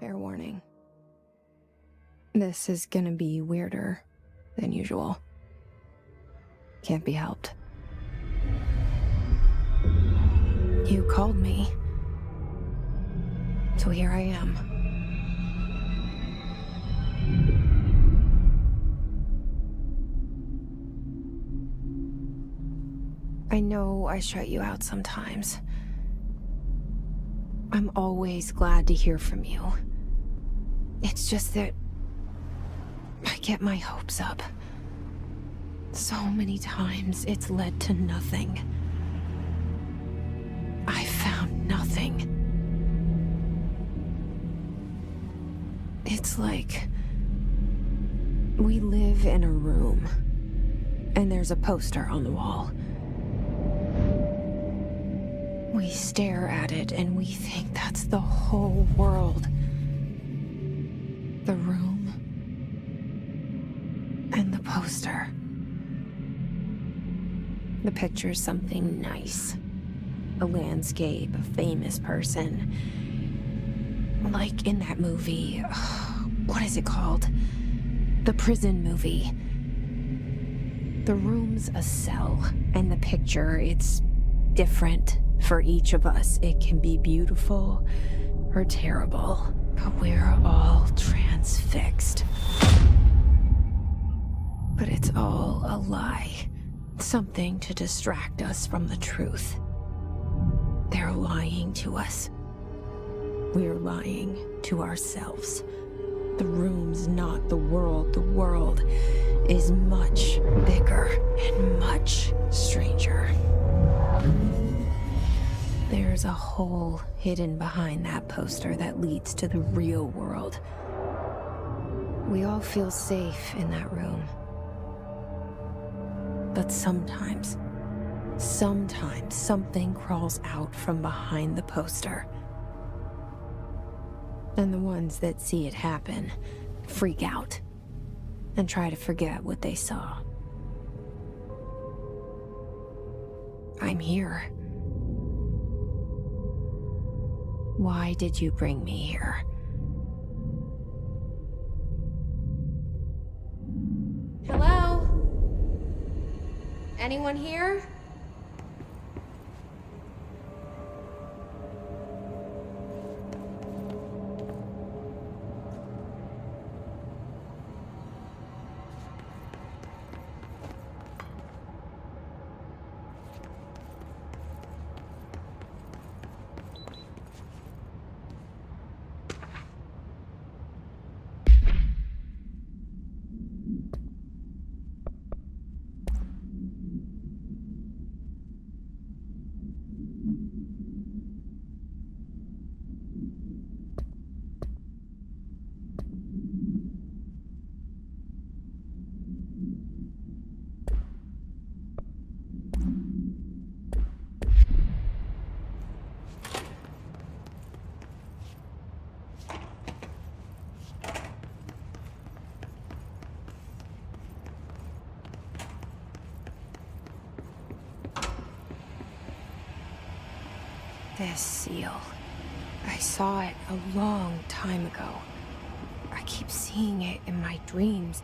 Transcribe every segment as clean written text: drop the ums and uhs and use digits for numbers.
Fair warning. This is gonna be weirder than usual. Can't be helped. You called me. So here I am. I know I shut you out sometimes. I'm always glad to hear from you. It's just that I get my hopes up. So many times it's led to nothing. I found nothing. It's like we live in a room, and there's a poster on the wall. We stare at it and we think that's the whole world. The room and the poster. The picture's something nice. A landscape, a famous person. Like in that movie, what is it called? The prison movie. The room's a cell, and the picture, it's different for each of us. It can be beautiful or terrible, but we're all transfixed. But it's all a lie. Something to distract us from the truth. They're lying to us. We're lying to ourselves. The room's not the world. The world is much bigger and much stranger. There's a hole hidden behind that poster that leads to the real world. We all feel safe in that room. But sometimes something crawls out from behind the poster. And the ones that see it happen freak out and try to forget what they saw. I'm here. Why did you bring me here? Hello? Anyone here? This seal. I saw it a long time ago. I keep seeing it in my dreams.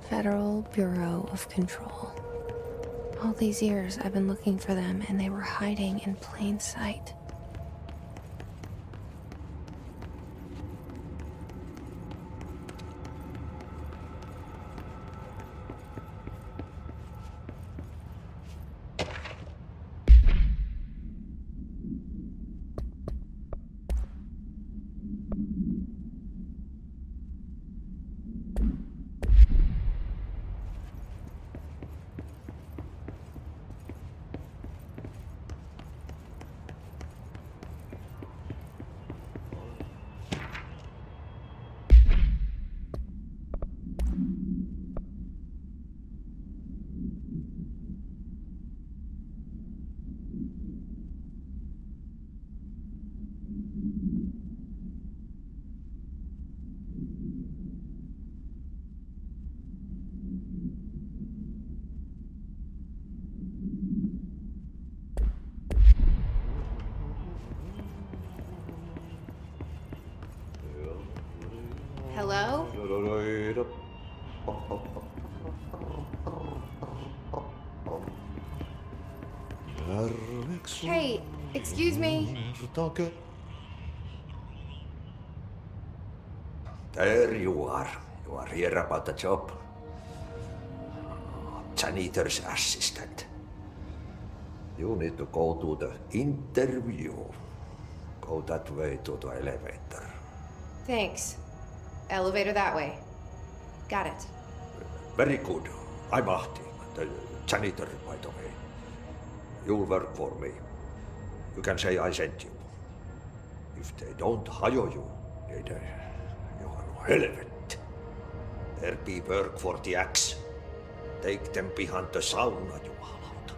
Federal Bureau of Control. All these years I've been looking for them and they were hiding in plain sight. Hello? Hey, excuse me. There you are. You are here about the job. Janitor's assistant. You need to go to the interview. Go that way to the elevator. Thanks. Elevator that way. Got it. Very good. I'm Ahti, the janitor, by the way. You'll work for me. You can say I sent you. If they don't hire you, then you are relevant. There be work for the axe. Take them behind the sauna, jumalauta.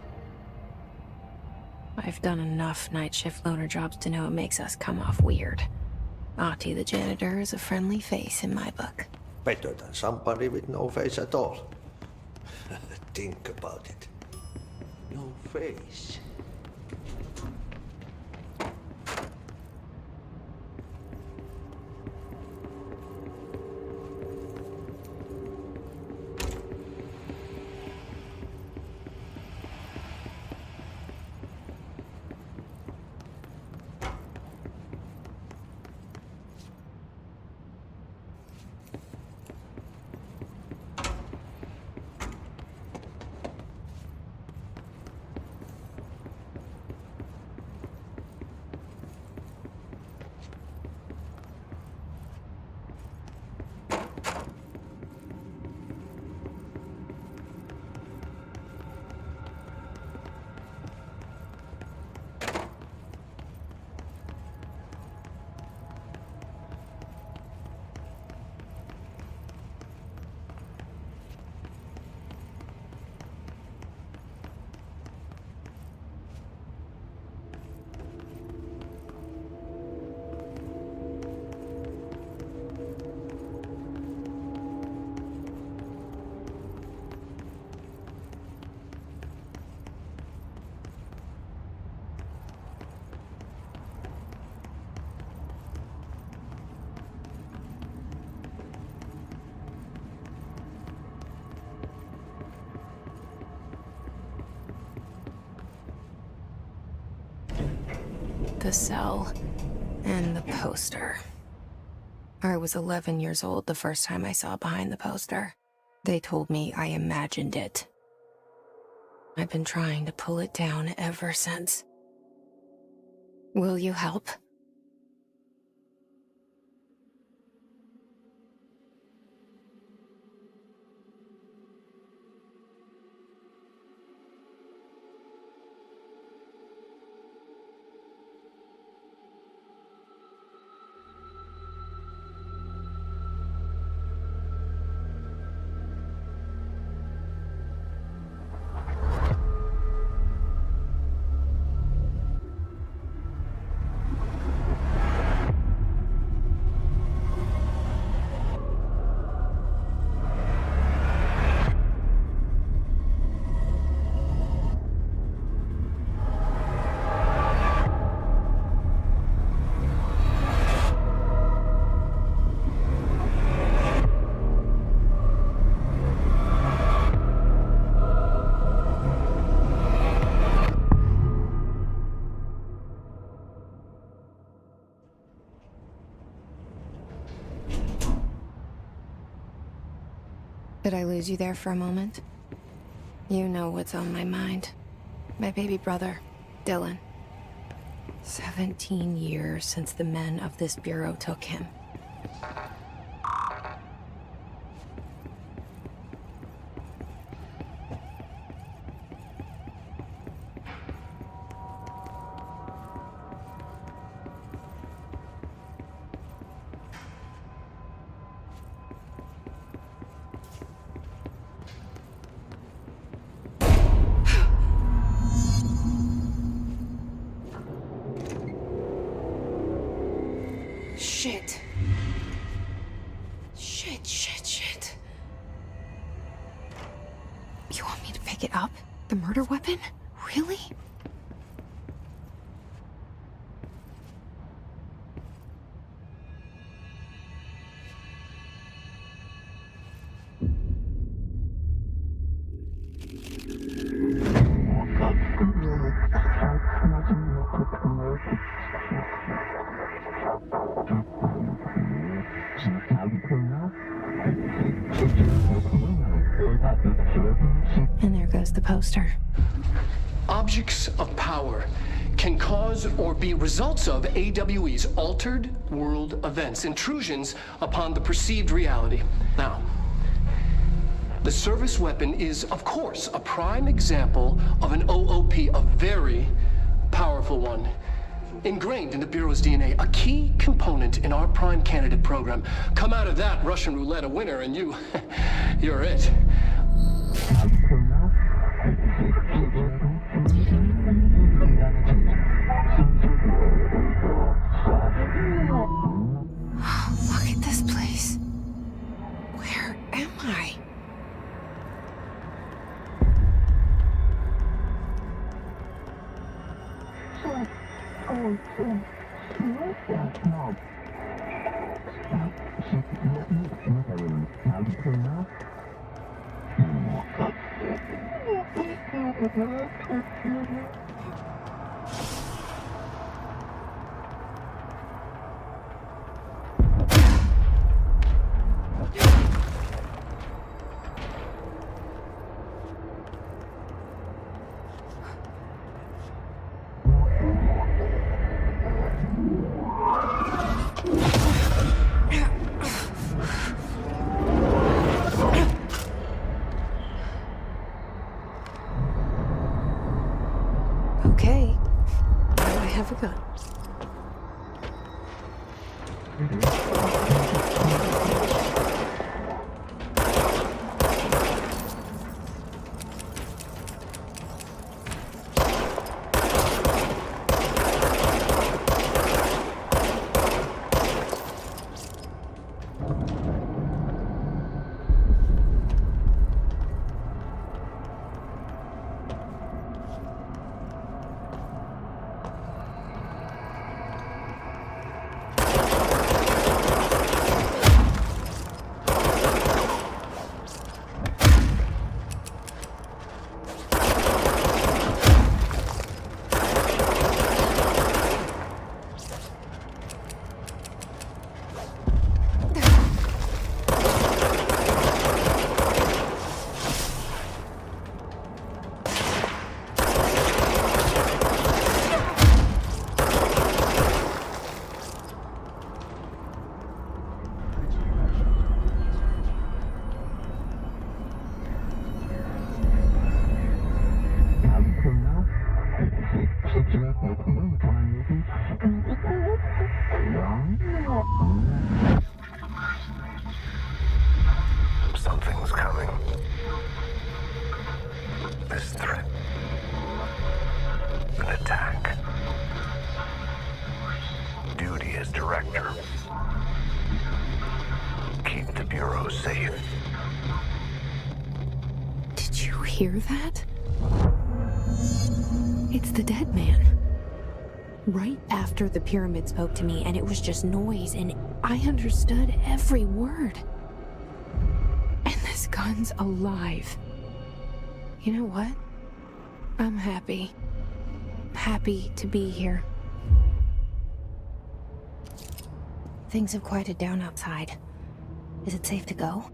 I've done enough night shift loner jobs to know it makes us come off weird. Ahti the janitor is a friendly face in my book. Better than somebody with no face at all. Think about it. No face. The cell and the poster. I was 11 years old the first time I saw behind the poster. They told me I imagined it. I've been trying to pull it down ever since. Will you help? Did I lose you there for a moment? You know what's on my mind. My baby brother, Dylan. 17 years since the men of this bureau took him. Shit. Shit. You want me to pick it up? The murder weapon? Really? And there goes the poster. Objects of power can cause or be results of AWE's altered world events, intrusions upon the perceived reality. Now, the service weapon is, of course, a prime example of an OOP, a very powerful one. Ingrained in the Bureau's DNA, a key component in our prime candidate program. Come out of that Russian roulette a winner and you're it. Look at this place. Where am I? Okay. Now I have a gun. Something's coming. This threat. An attack. Duty as director. Keep the Bureau safe. Did you hear that? It's the dead man. Right after the pyramid spoke to me, and it was just noise, and I understood every word. And this gun's alive. You know what? I'm happy. Happy to be here. Things have quieted down outside. Is it safe to go?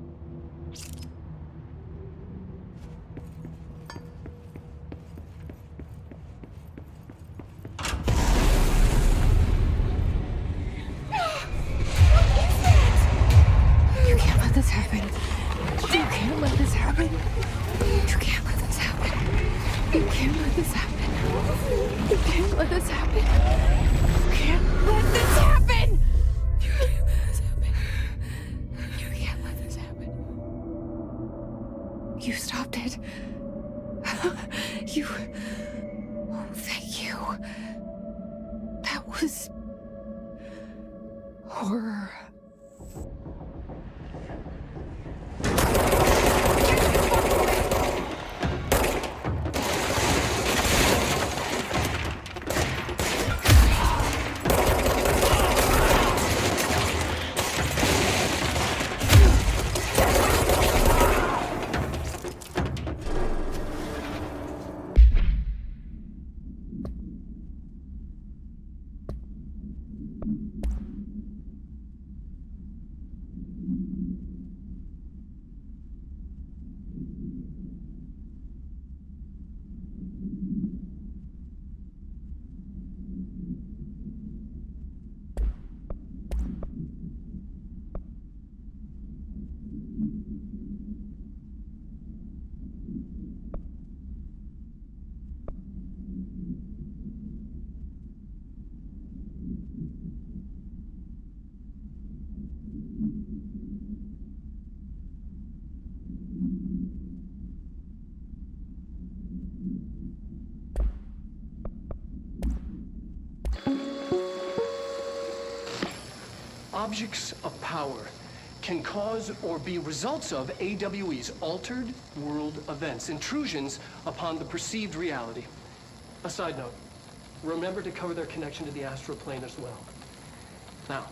You can't let this happen. You can't let this happen. You can't let this happen. You can't let this happen. You can't let this happen. You can't let this happen. You can't let this happen. You can't let this happen. You stopped it. You... Oh, thank you. That was... Horror. Objects of power can cause or be results of AWE's altered world events, intrusions upon the perceived reality. A side note, remember to cover their connection to the astral plane as well. Now,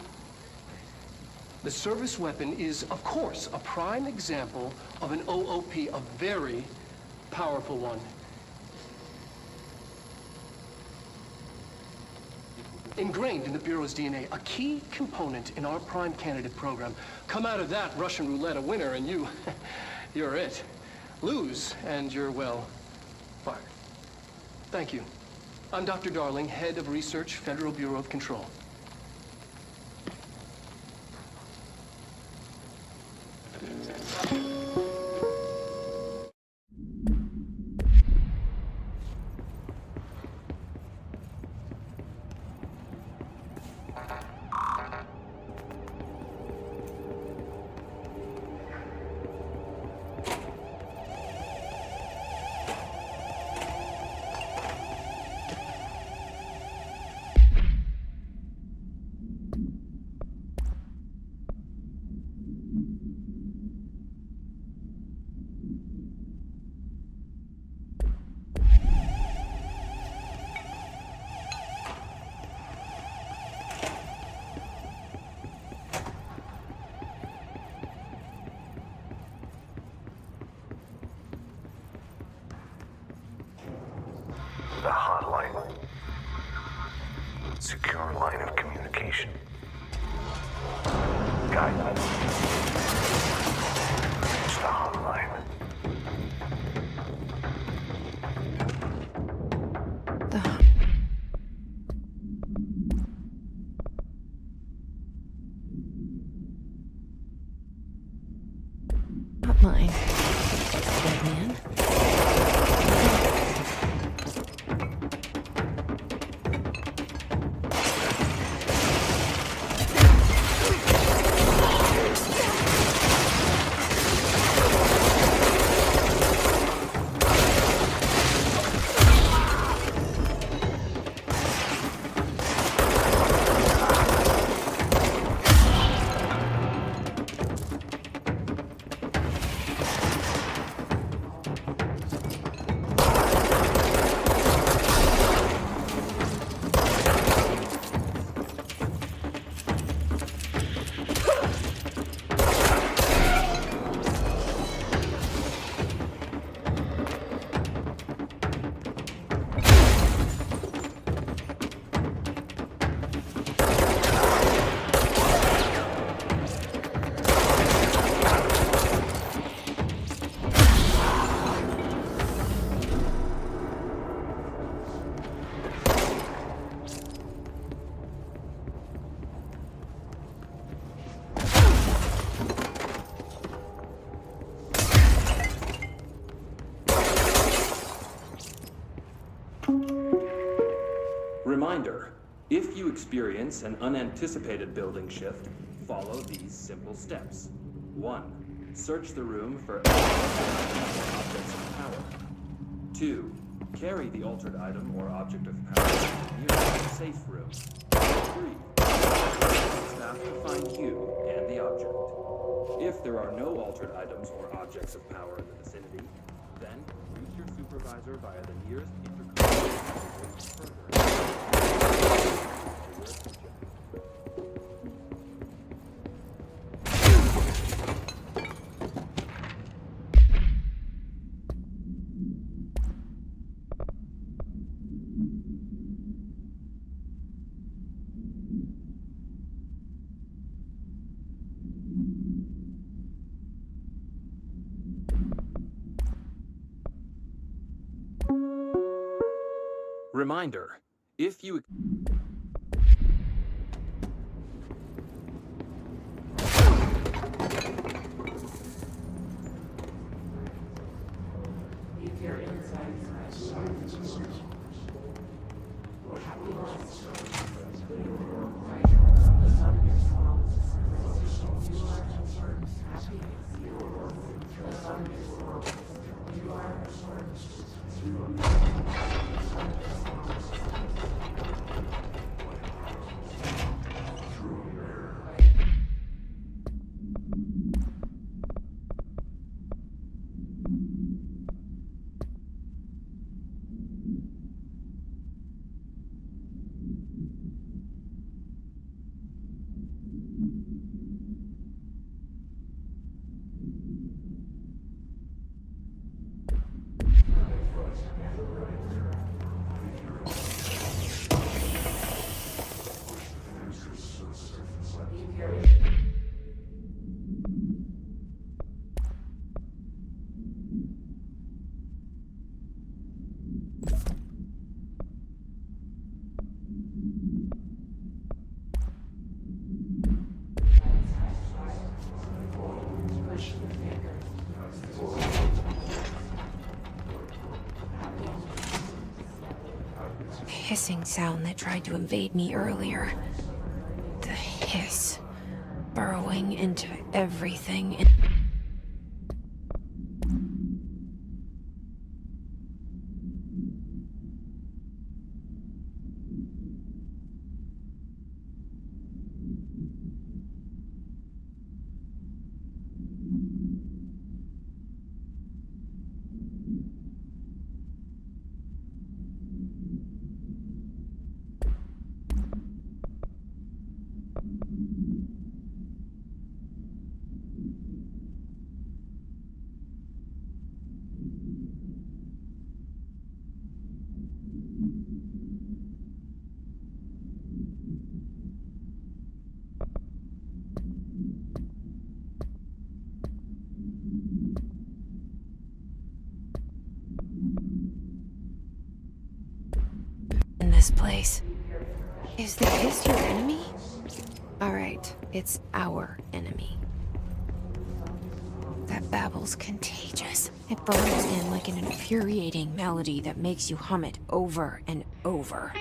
the service weapon is, of course, a prime example of an OOP, a very powerful one. Ingrained in the Bureau's DNA, a key component in our prime candidate program. Come out of that Russian roulette a winner and you're it. Lose and you're, well, fired. Thank you. I'm Dr. Darling, Head of Research, Federal Bureau of Control. The hotline. Secure line of communication. Guidance. Reach the hotline. Hotline. Dead man. Reminder, if you experience an unanticipated building shift, follow these simple steps. 1. Search the room for objects of power. 2. Carry the altered item or object of power to the nearest safe room. 3. Establish have to find you and the object. If there are no altered items or objects of power in the vicinity, then reach your supervisor via the nearest intercom Reminder, if you... Hissing sound that tried to invade me earlier. The hiss, burrowing into everything. In this place. Is the hiss your enemy? Alright, it's our enemy. That babble's contagious. It burns in like an infuriating melody that makes you hum it over and over.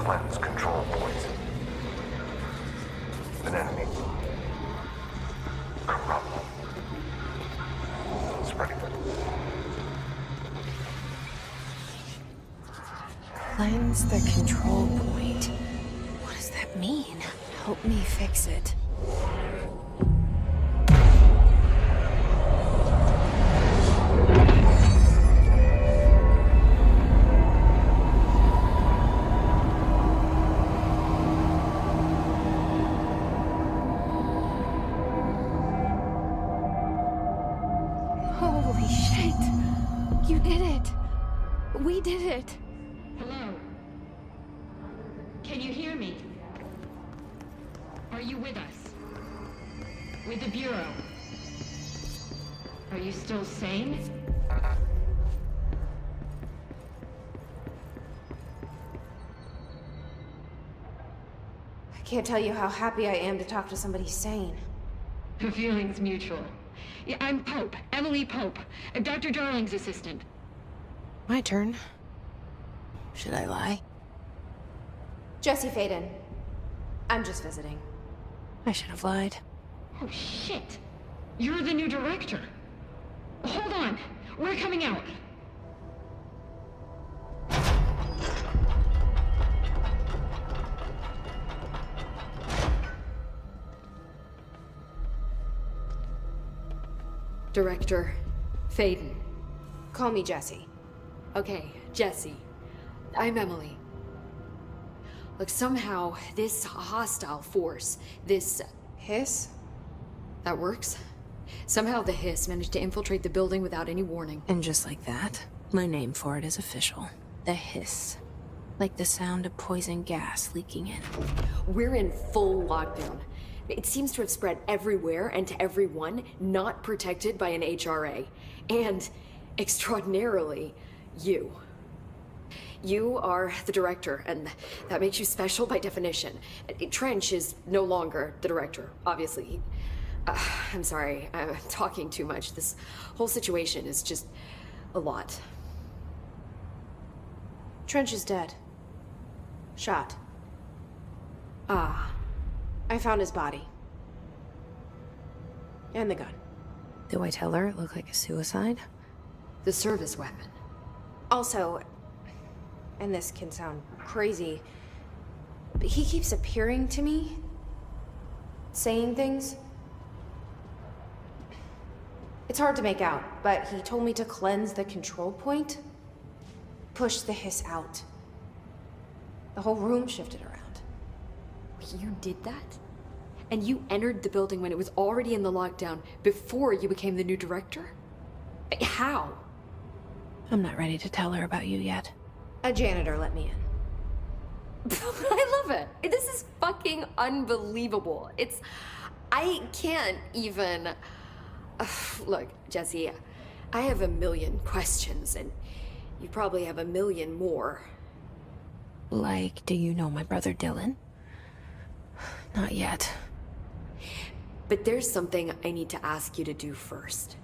cleanse control points. An enemy. Corrupt. Spreading. Cleanse the control point. What does that mean? Help me fix it. Holy shit! You did it! We did it! Hello? Can you hear me? Are you with us? With the Bureau? Are you still sane? I can't tell you how happy I am to talk to somebody sane. The feeling's mutual. Yeah, I'm Pope, Emily Pope, Dr. Darling's assistant. My turn. Should I lie? Jesse Faden. I'm just visiting. I should have lied. Oh, shit. You're the new director. Hold on. We're coming out. Director Faden. Call me Jesse. Okay, Jesse. I'm Emily. Look, somehow this hostile force, this... Hiss? that works? Somehow the hiss managed to infiltrate the building without any warning. And just like that, my name for it is official. The hiss. Like the sound of poison gas leaking in. We're in full lockdown. It seems to have spread everywhere and to everyone not protected by an HRA. And, extraordinarily, you. You are the director, and that makes you special by definition. Trench is no longer the director, obviously. I'm sorry, I'm talking too much. This whole situation is just a lot. Trench is dead. Shot. Ah. I found his body. And the gun. Do I tell her it looked like a suicide? The service weapon. Also, and this can sound crazy, but he keeps appearing to me, saying things. It's hard to make out, but he told me to cleanse the control point, push the hiss out. The whole room shifted around. You did that? And you entered the building when it was already in the lockdown before you became the new director? How? I'm not ready to tell her about you yet. A janitor let me in. I love it. This is fucking unbelievable. I can't even... Look, Jesse, I have a million questions, and you probably have a million more. Like, do you know my brother Dylan? Not yet. But there's something I need to ask you to do first.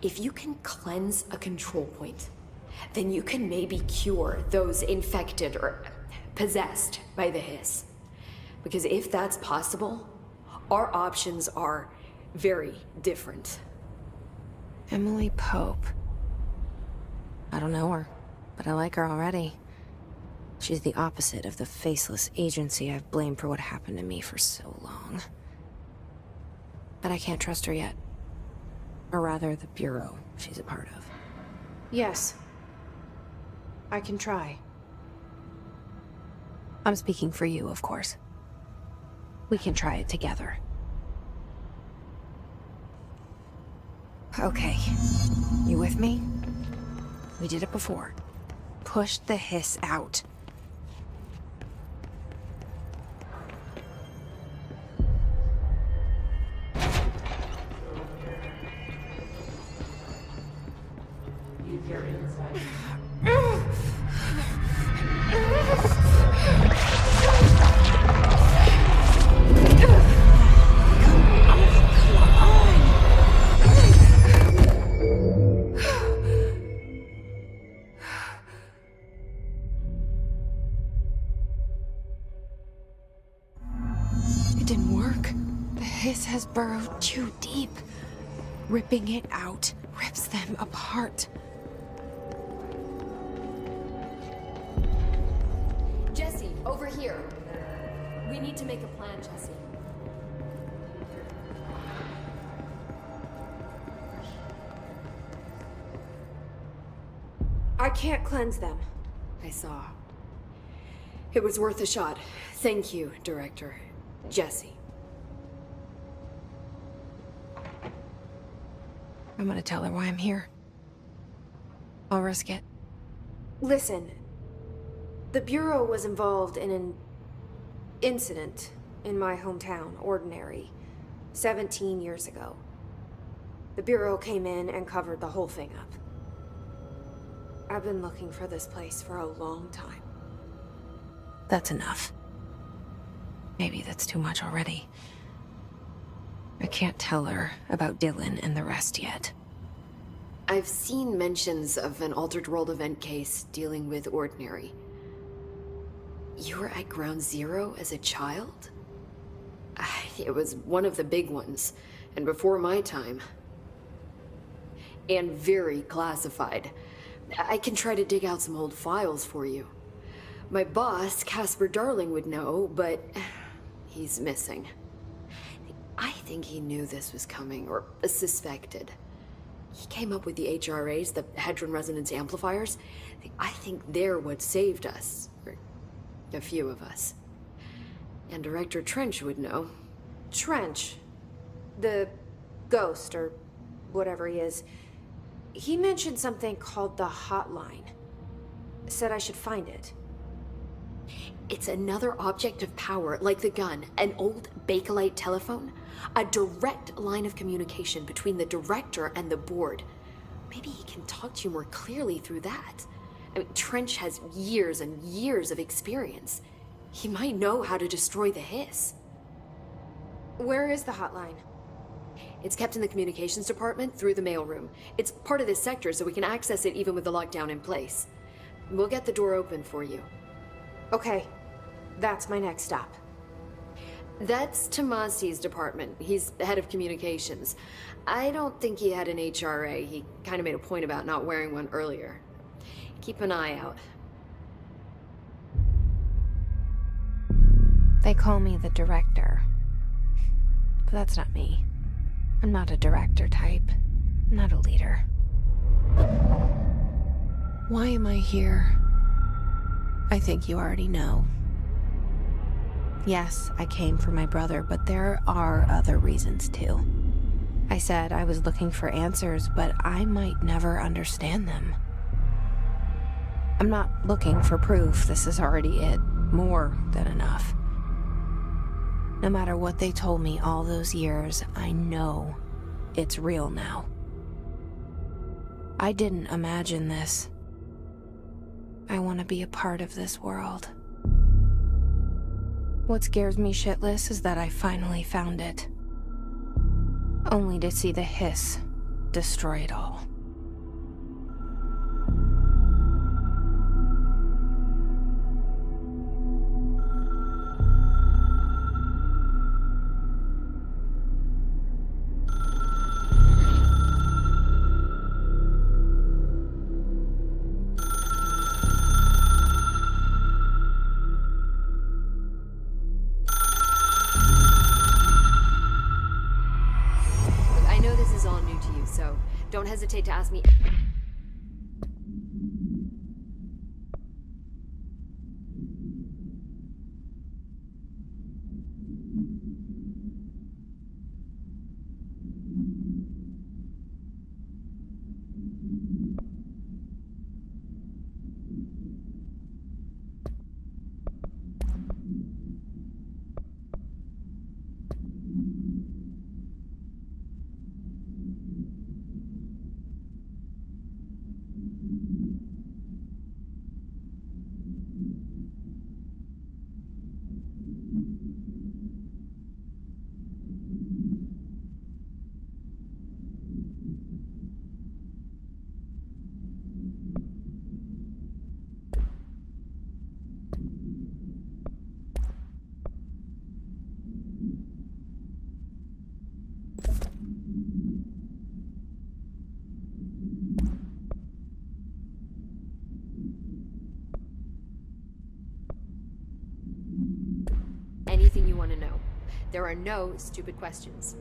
If you can cleanse a control point, then you can maybe cure those infected or possessed by the hiss. Because if that's possible, our options are very different. Emily Pope. I don't know her, but I like her already. She's the opposite of the faceless agency I've blamed for what happened to me for so long. But I can't trust her yet. Or rather, the Bureau she's a part of. Yes. I can try. I'm speaking for you, of course. We can try it together. Okay. You with me? We did it before. Push the hiss out. hiss has burrowed too deep. Ripping it out rips them apart. Jesse, over here. We need to make a plan, Jesse. I can't cleanse them. I saw. It was worth a shot. Thank you, Director. Jesse. I'm gonna tell her why I'm here. I'll risk it. Listen, the Bureau was involved in an incident in my hometown, Ordinary, 17 years ago. The Bureau came in and covered the whole thing up. I've been looking for this place for a long time. That's enough. Maybe that's too much already. I can't tell her about Dylan and the rest yet. I've seen mentions of an Altered World event case dealing with Ordinary. You were at Ground Zero as a child? It was one of the big ones, and before my time. And very classified. I can try to dig out some old files for you. My boss, Casper Darling, would know, but he's missing. I think he knew this was coming, or suspected. He came up with the HRAs, the Hadron Resonance Amplifiers. I think they're what saved us. Or a few of us. And Director Trench would know. Trench, the ghost, or whatever he is, he mentioned something called the Hotline. Said I should find it. It's another object of power, like the gun, an old Bakelite telephone, a direct line of communication between the director and the board. Maybe he can talk to you more clearly through that. I mean, Trench has years and years of experience. He might know how to destroy the hiss. Where is the hotline? It's kept in the communications department through the mailroom. It's part of this sector, so we can access it even with the lockdown in place. We'll get the door open for you. Okay, that's my next stop. That's Tomasi's department. He's the head of communications. I don't think he had an HRA. He kind of made a point about not wearing one earlier. Keep an eye out. They call me the director. But that's not me. I'm not a director type. I'm not a leader. Why am I here? I think you already know. Yes, I came for my brother, but there are other reasons too. I said I was looking for answers, but I might never understand them. I'm not looking for proof. This is already it. More than enough. No matter what they told me all those years, I know it's real now. I didn't imagine this. I want to be a part of this world. What scares me shitless is that I finally found it. Only to see the hiss destroy it all. Don't hesitate to ask me. There are no stupid questions.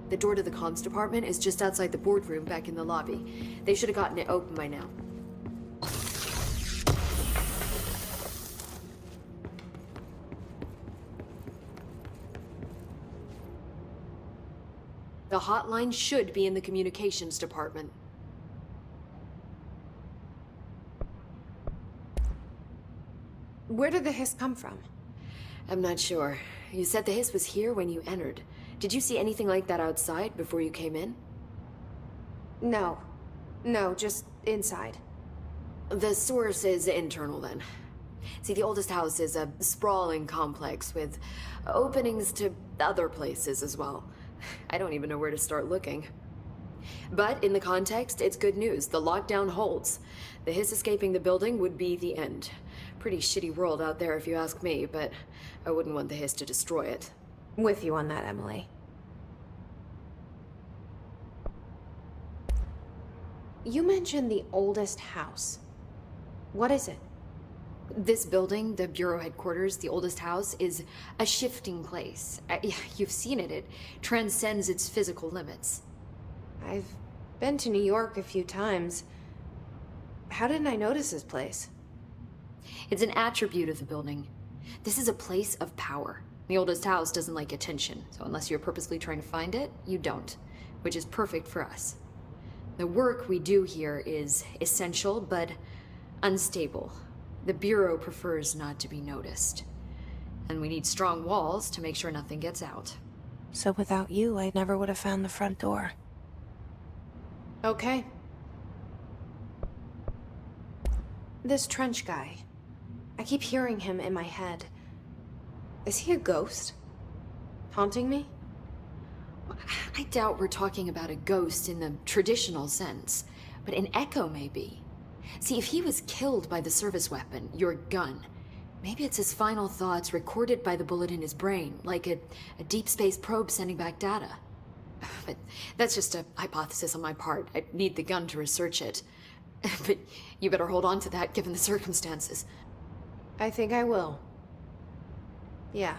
The door to the comms department is just outside the boardroom back in the lobby. They should have gotten it open by now. The hotline should be in the communications department. Where did the hiss come from? I'm not sure. You said the hiss was here when you entered. Did you see anything like that outside before you came in? No. No, just inside. The source is internal then. See, the oldest house is a sprawling complex with openings to other places as well. I don't even know where to start looking. But in the context, it's good news. The lockdown holds. The hiss escaping the building would be the end. Pretty shitty world out there if you ask me, but I wouldn't want the hiss to destroy it. With you on that, Emily. You mentioned the oldest house. What is it? This building, the Bureau headquarters, the oldest house, is a shifting place. You've seen it. It transcends its physical limits. I've been to New York a few times. How didn't I notice this place? It's an attribute of the building. This is a place of power. The oldest house doesn't like attention, so unless you're purposely trying to find it, you don't, which is perfect for us. The work we do here is essential, but unstable. The Bureau prefers not to be noticed. And we need strong walls to make sure nothing gets out. So without you, I never would have found the front door. Okay. This Trench guy. I keep hearing him in my head. Is he a ghost? Haunting me? I doubt we're talking about a ghost in the traditional sense, but an echo maybe. See, if he was killed by the service weapon, your gun, maybe it's his final thoughts recorded by the bullet in his brain, like a deep space probe sending back data. But that's just a hypothesis on my part. I need the gun to research it. But you better hold on to that given the circumstances. I think I will. Yeah.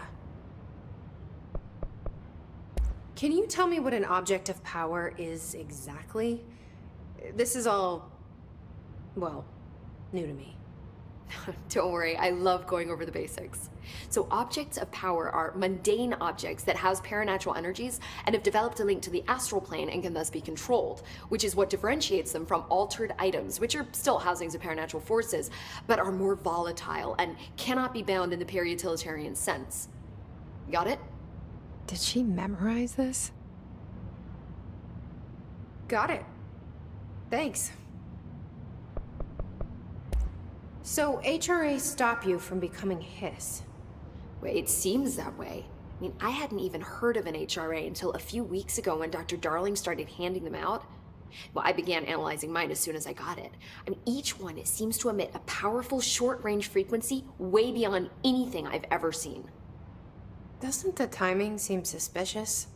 Can you tell me what an object of power is exactly? This is all, well, new to me. Don't worry, I love going over the basics. So objects of power are mundane objects that house paranatural energies and have developed a link to the astral plane and can thus be controlled, which is what differentiates them from altered items, which are still housings of paranatural forces, but are more volatile and cannot be bound in the peri-utilitarian sense. Got it? Did she memorize this? Got it. Thanks. So HRA stop you from becoming Hiss? Well, it seems that way. I mean, I hadn't even heard of an HRA until a few weeks ago when Dr. Darling started handing them out. Well, I began analyzing mine as soon as I got it. I mean, each one seems to emit a powerful short-range frequency way beyond anything I've ever seen. Doesn't the timing seem suspicious?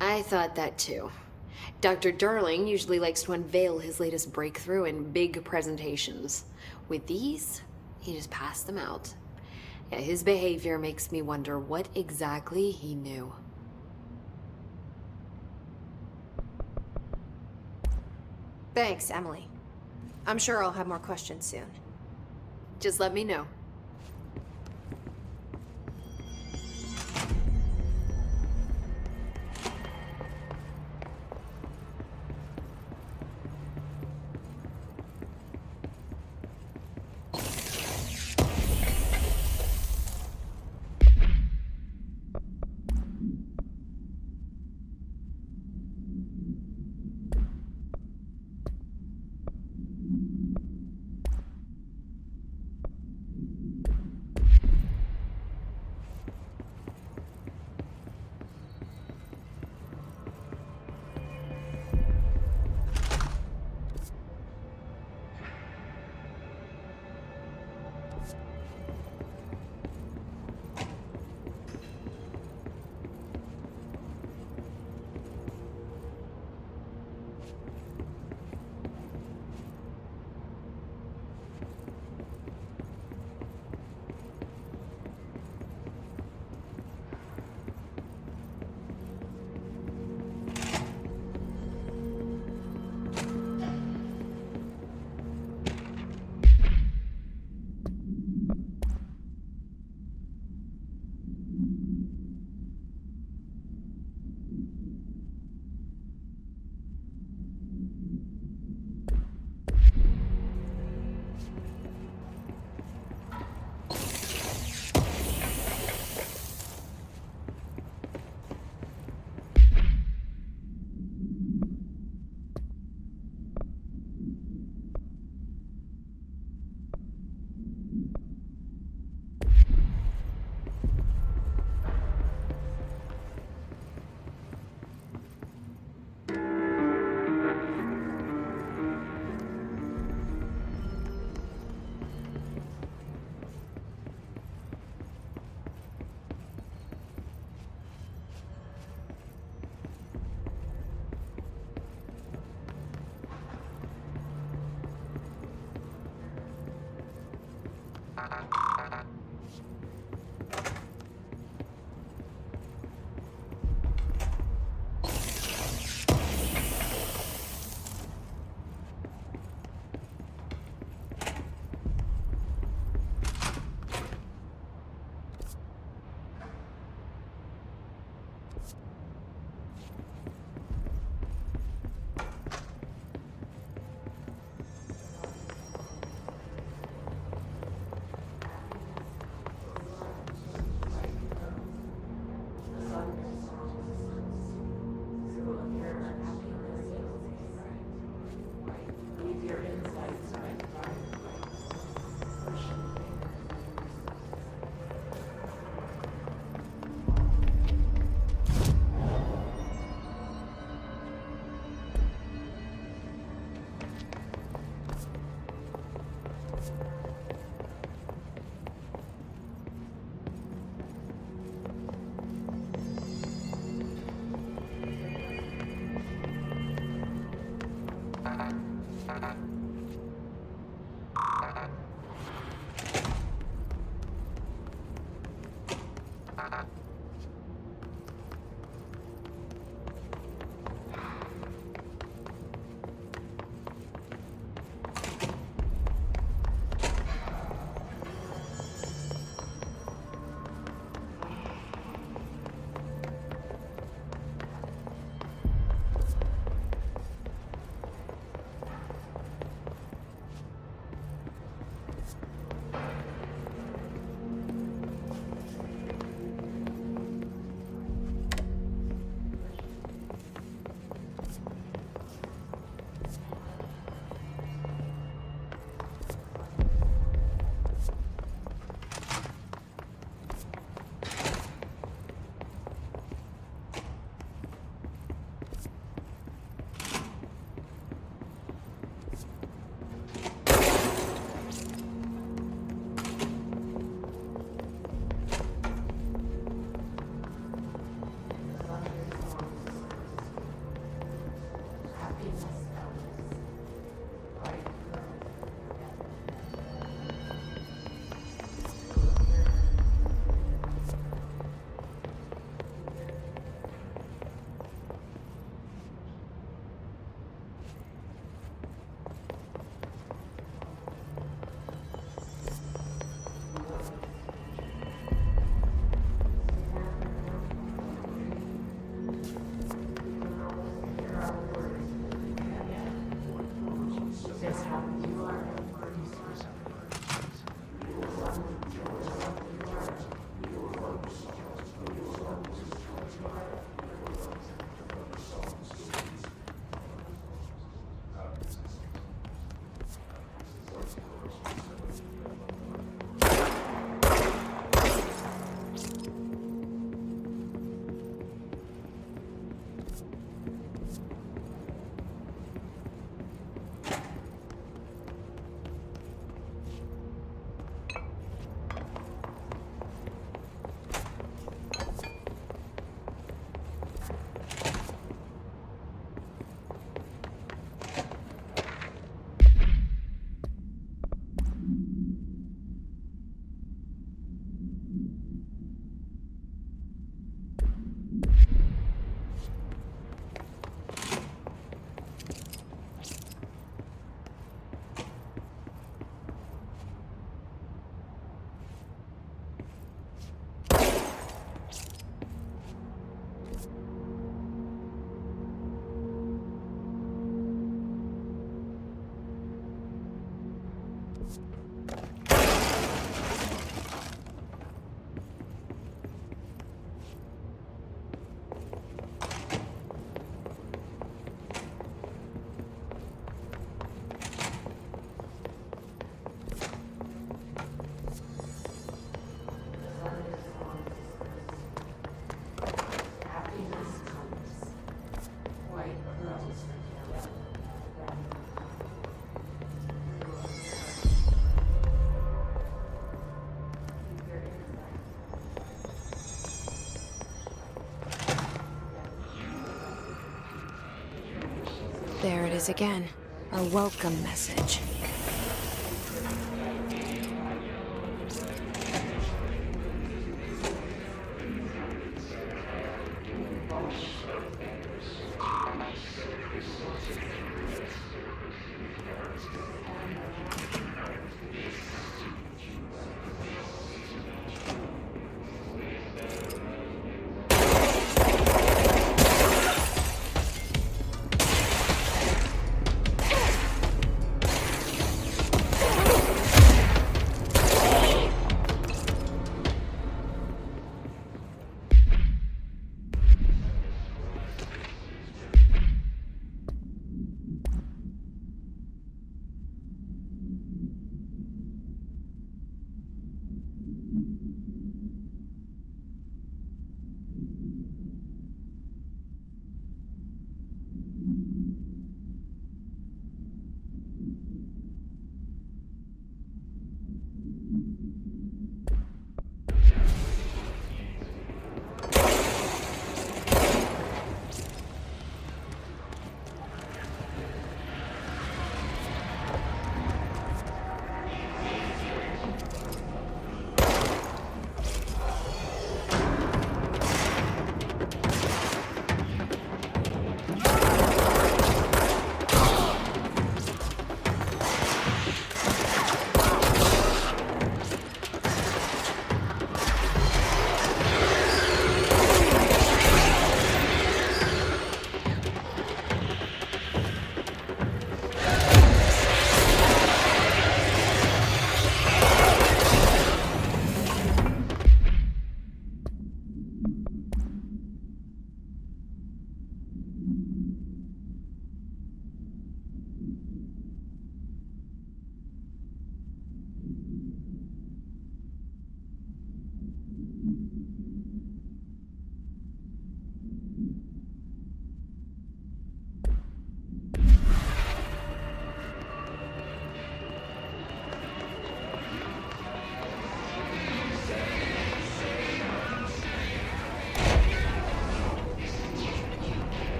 I thought that too. Dr. Darling usually likes to unveil his latest breakthrough in big presentations. With these, he just passed them out. Yeah, his behavior makes me wonder what exactly he knew. Thanks, Emily. I'm sure I'll have more questions soon. Just let me know. There it is again. Our welcome message.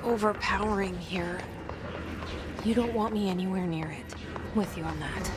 overpowering here. You don't want me anywhere near it. With you on that.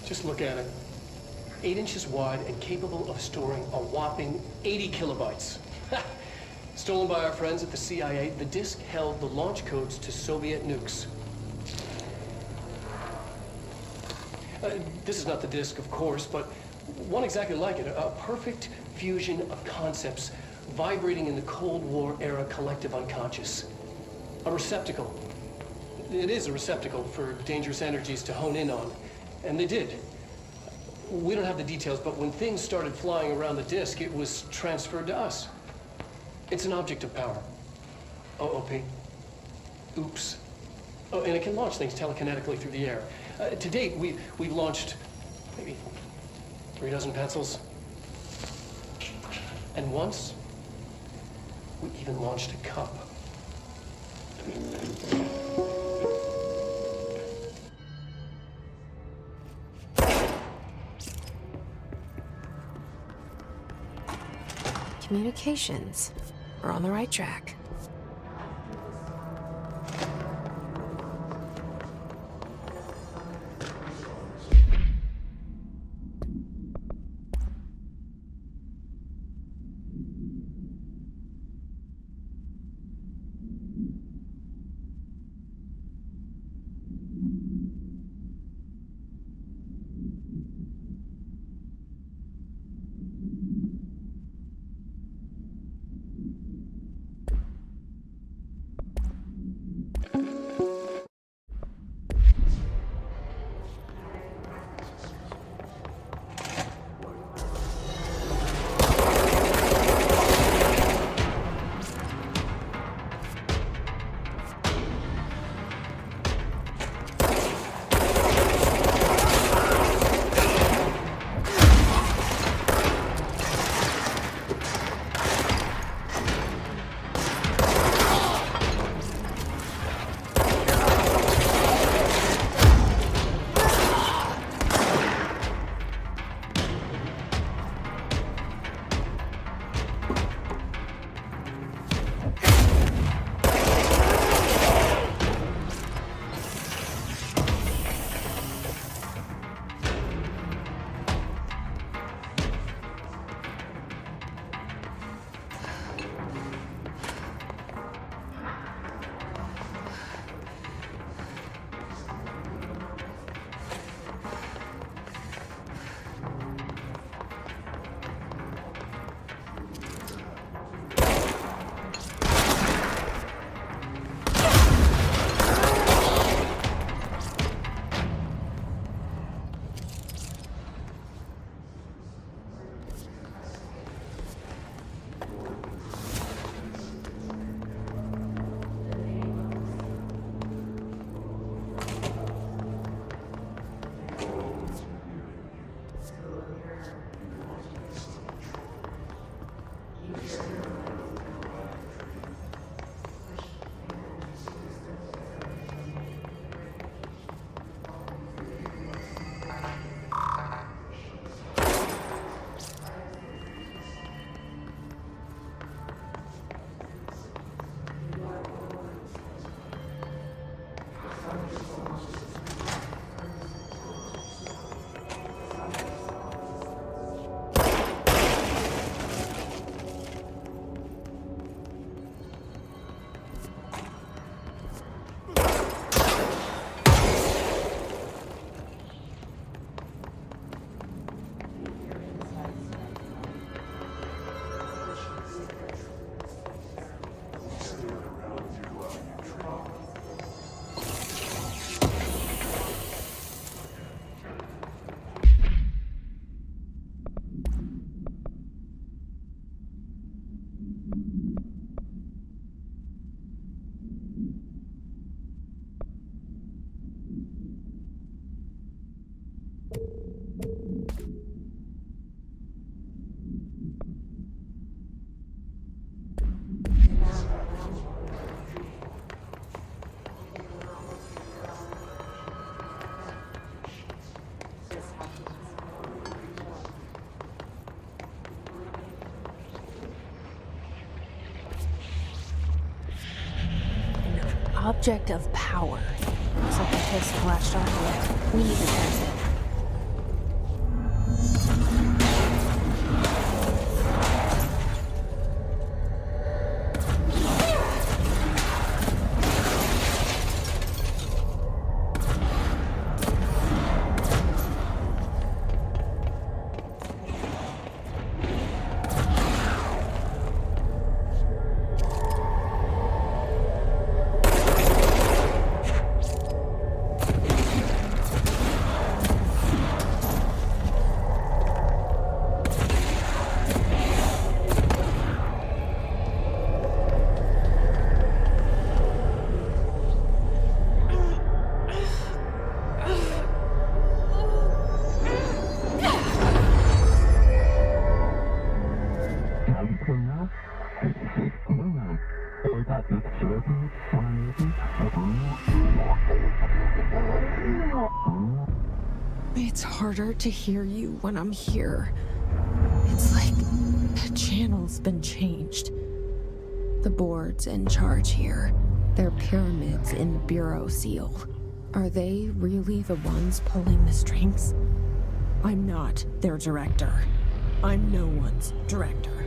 Just look at it. 8 inches wide and capable of storing a whopping 80 kilobytes. Stolen by our friends at the CIA, the disk held the launch codes to Soviet nukes. This is not the disk, of course, but one exactly like it. A perfect fusion of concepts vibrating in the Cold War era collective unconscious. A receptacle. It is a receptacle for dangerous energies to hone in on. And they did. We don't have the details, but when things started flying around the disk, it was transferred to us. It's an object of power. OOP. Oops. Oh, and it can launch things telekinetically through the air. To date, we've launched maybe 3 dozen pencils. And once, We even launched a cup. Communications. We're on the right track. Object of power. Looks like the pistol latched onto it. We need to test it. It's harder to hear you when I'm here. It's like the channel's been changed. The board's in charge here. They're pyramids in the Bureau seal. Are they really the ones pulling the strings? I'm not their director. I'm no one's director.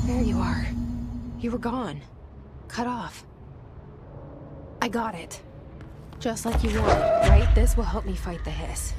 There you are. You were gone. Cut off. I got it. Just like you wanted, right? This will help me fight the hiss.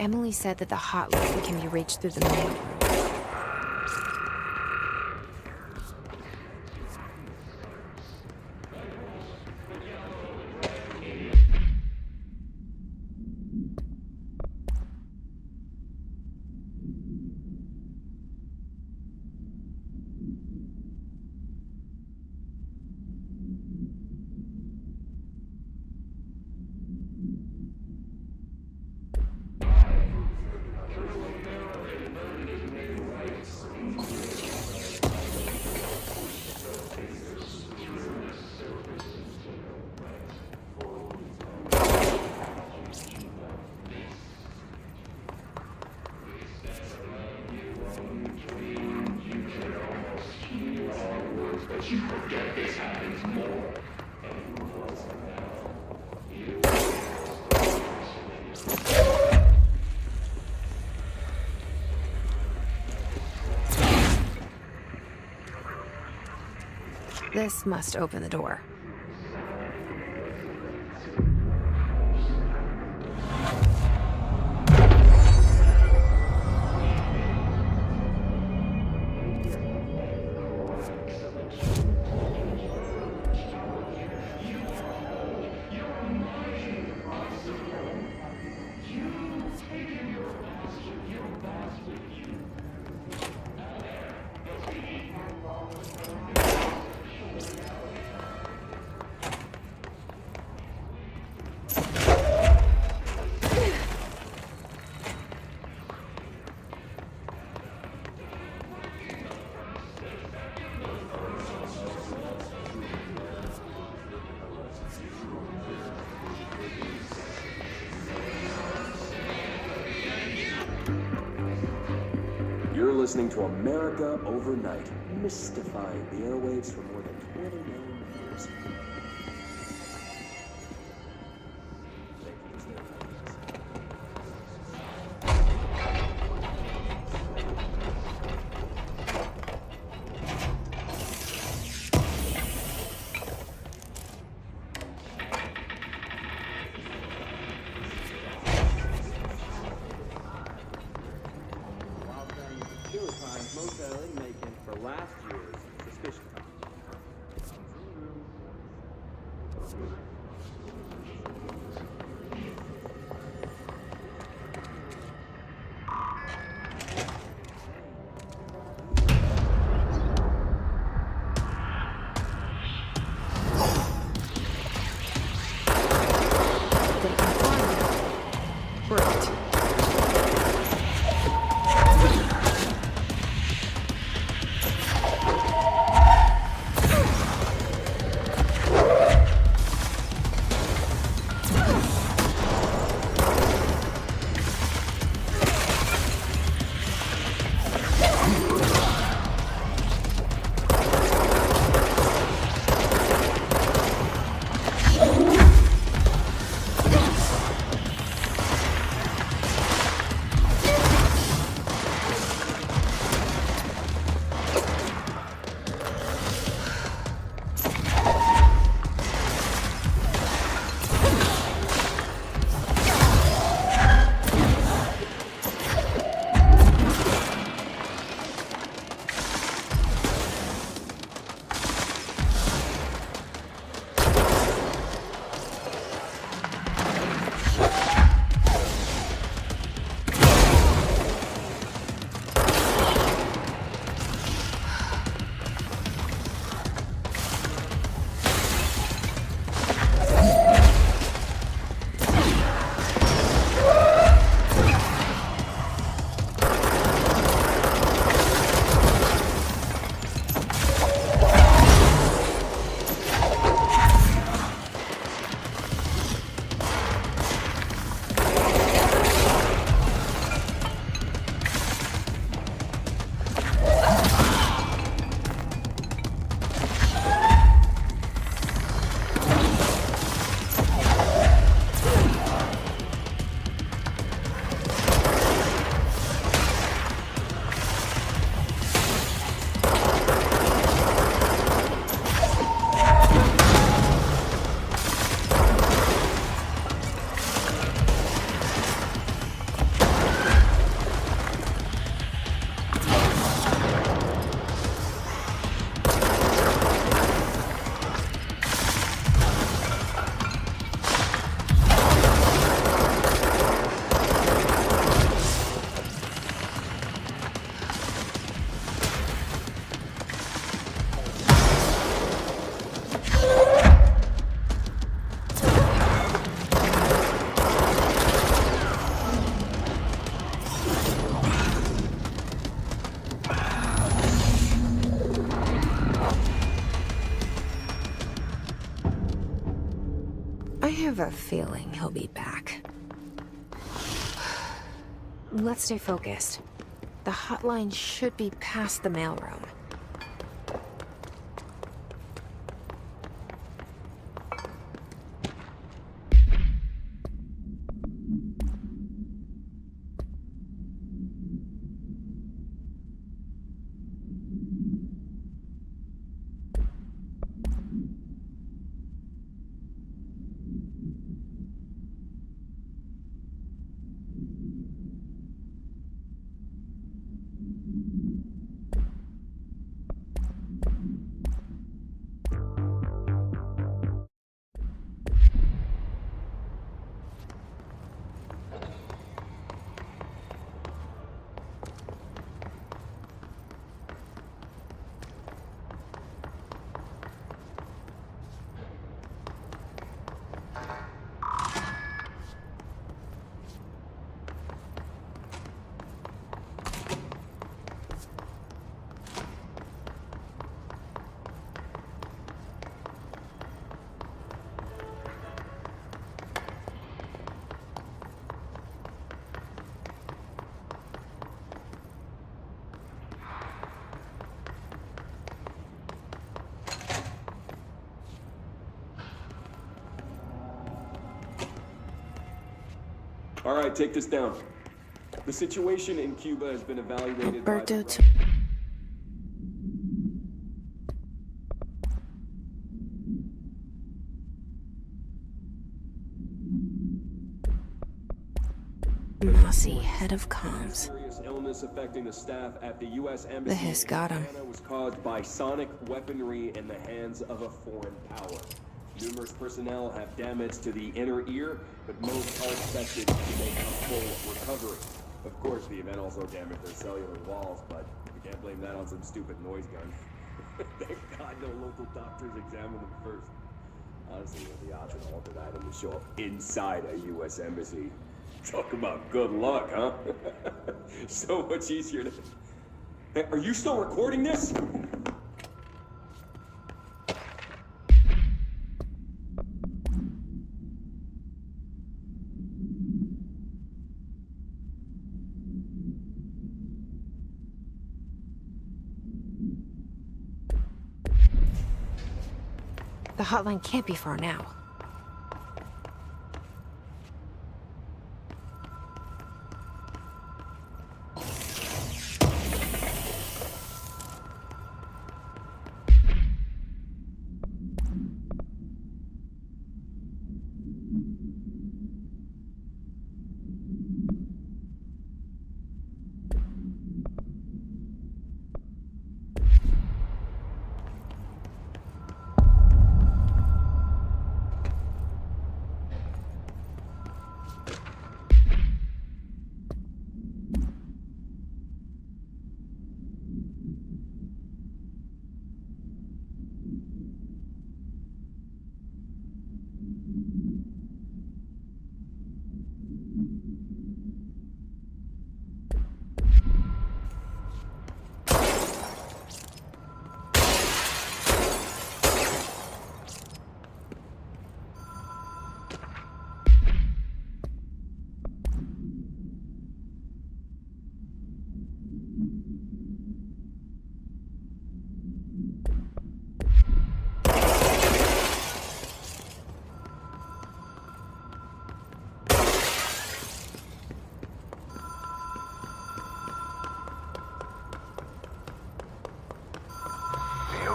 Emily said that the hotline can be reached through the main room. This must open the door. You're listening to America Overnight, mystifying the airwaves for more than 29 years. Motel inmate for last year's suspicion comes. Great. have a feeling he'll be back. Let's stay focused. The hotline should be past the mailroom. All right, take this down. The situation in Cuba has been evaluated Alberto by... Mossy, head of comms. Serious illness affecting the staff at the U.S. Embassy The hiss got him. in Havana was caused by sonic weaponry in the hands of a foreign power. Numerous personnel have damage to the inner ear, but most are expected to make a full recovery. Of course, the event also damaged their cellular walls, but you can't blame that on some stupid noise gun. Thank God no local doctors examined them first. Honestly, with the option of altered item to show up inside a U.S. embassy. Talk about good luck, huh? So much easier to... Hey, are you still recording this? The hotline can't be far now.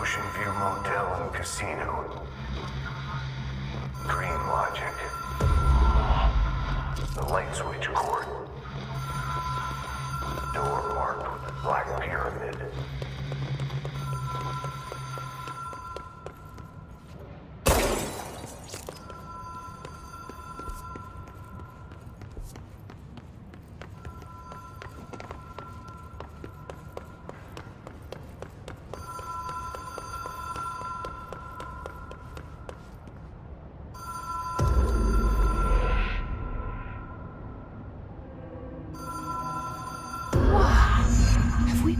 Ocean View Motel and Casino. Green Logic. The light switch cord. Door marked with the Black Pyramid.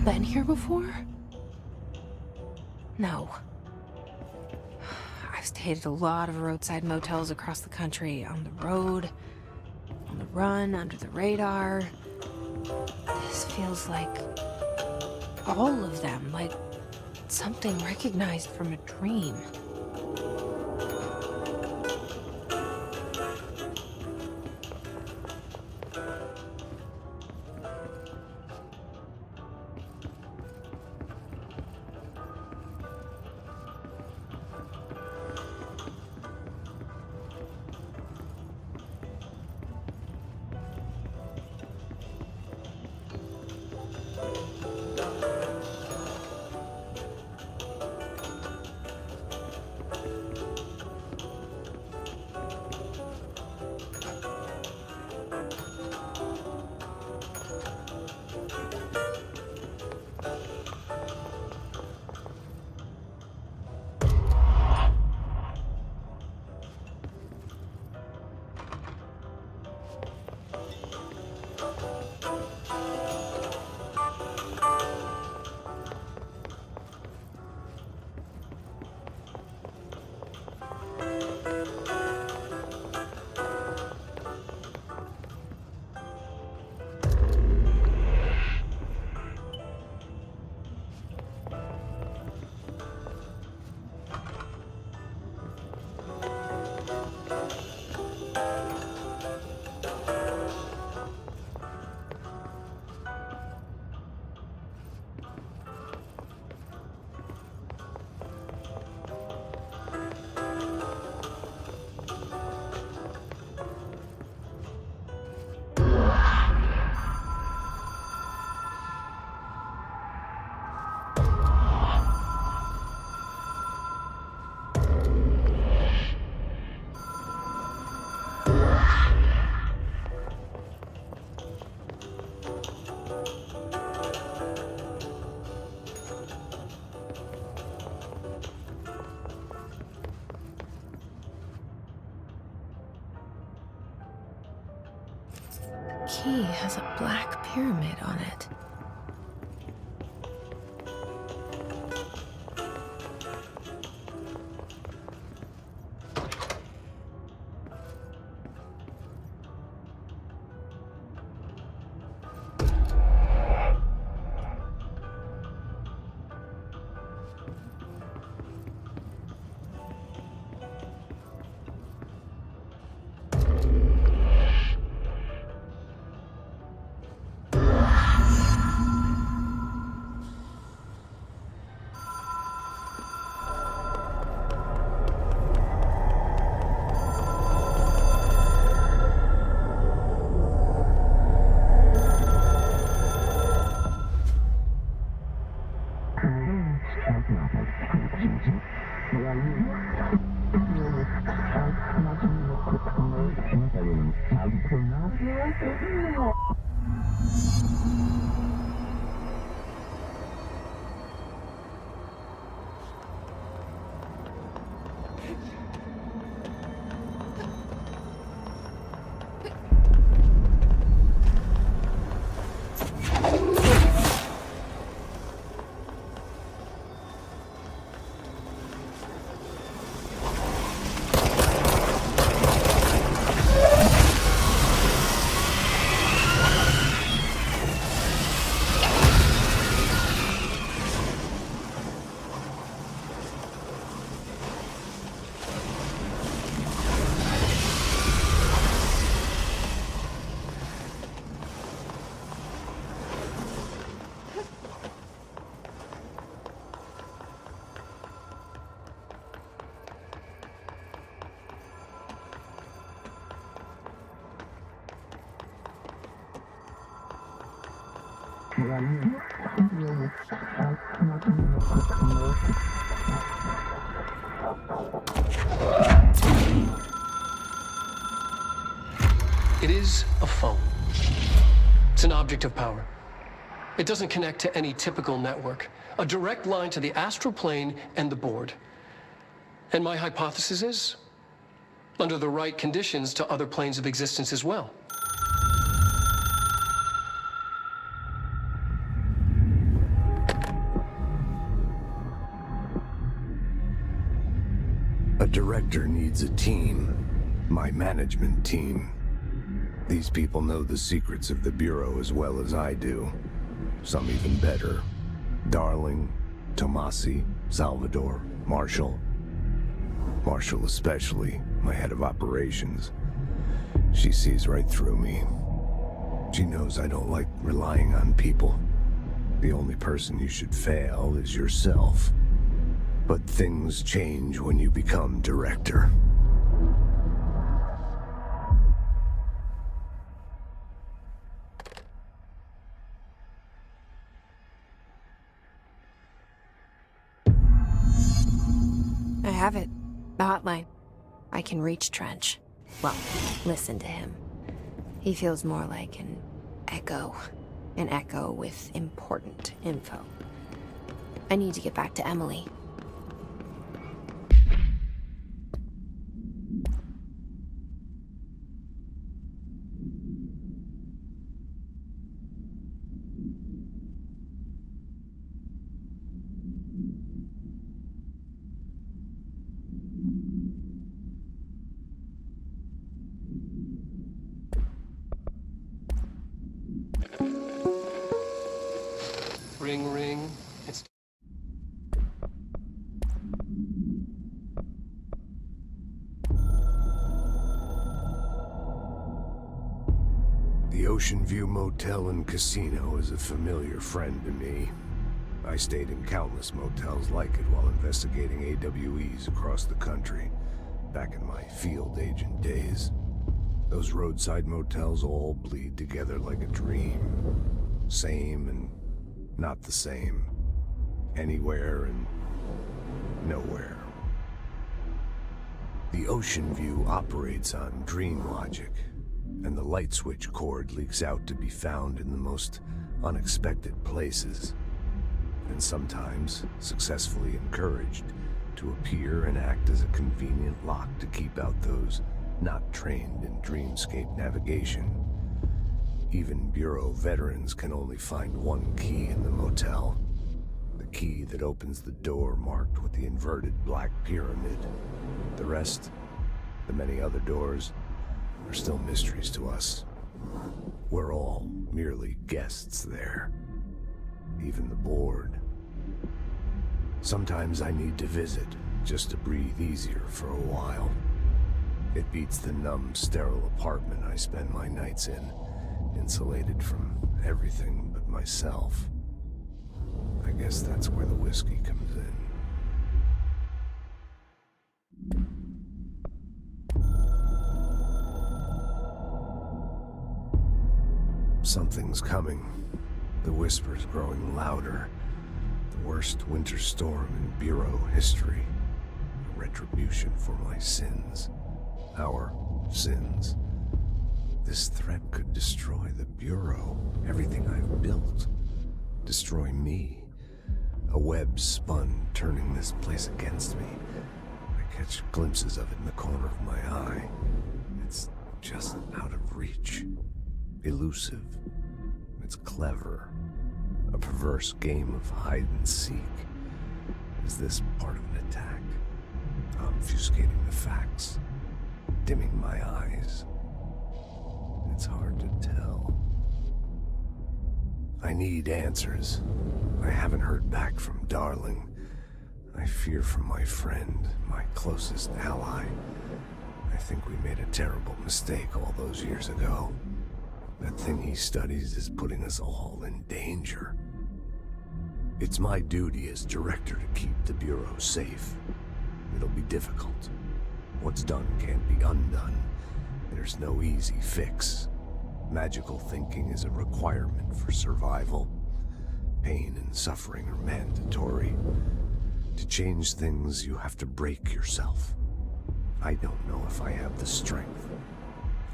Been here before? No. I've stayed at a lot of roadside motels across the country, on the road, on the run, under the radar. This feels like all of them, like something recognized from a dream. Key has a black pyramid on it. It is a phone. It's an object of power. It doesn't connect to any typical network. A direct line to the astral plane and the board. And my hypothesis is, under the right conditions, to other planes of existence as well. A director needs a team. My management team. These people know the secrets of the Bureau as well as I do. Some even better. Darling, Tomasi, Salvador, Marshall. Marshall especially, my head of operations. She sees right through me. She knows I don't like relying on people. The only person you should fail is yourself. But things change when you become director. I have it. The hotline. I can reach Trench. Well, listen to him. He feels more like an echo. An echo with important info. I need to get back to Emily. Ring, ring. It's The Ocean View Motel and Casino is a familiar friend to me. I stayed in countless motels like it while investigating AWEs across the country, back in my field agent days. Those roadside motels all bleed together like a dream. Same and not the same. Anywhere and nowhere. The Ocean View operates on dream logic, and the light switch cord leaks out to be found in the most unexpected places, and sometimes successfully encouraged to appear and act as a convenient lock to keep out those not trained in dreamscape navigation. Even Bureau veterans can only find one key in the motel. The key that opens the door marked with the inverted black pyramid. The rest, the many other doors, are still mysteries to us. We're all merely guests there. Even the board. Sometimes I need to visit, just to breathe easier for a while. It beats the numb, sterile apartment I spend my nights in, insulated from everything but myself. I guess that's where the whiskey comes in. Something's coming. The whisper's growing louder. The worst winter storm in Bureau history. A retribution for my sins. Our sins. This threat could destroy the Bureau, everything I've built. Destroy me. A web spun, turning this place against me. I catch glimpses of it in the corner of my eye. It's just out of reach. Elusive. It's clever. A perverse game of hide and seek. Is this part of an attack? Obfuscating the facts. Dimming my eyes. It's hard to tell. I need answers. I haven't heard back from Darling. I fear for my friend, my closest ally. I think we made a terrible mistake all those years ago. That thing he studies is putting us all in danger. It's my duty as director to keep the Bureau safe. It'll be difficult. What's done can't be undone. There's no easy fix. Magical thinking is a requirement for survival. Pain and suffering are mandatory. To change things, you have to break yourself. I don't know if I have the strength.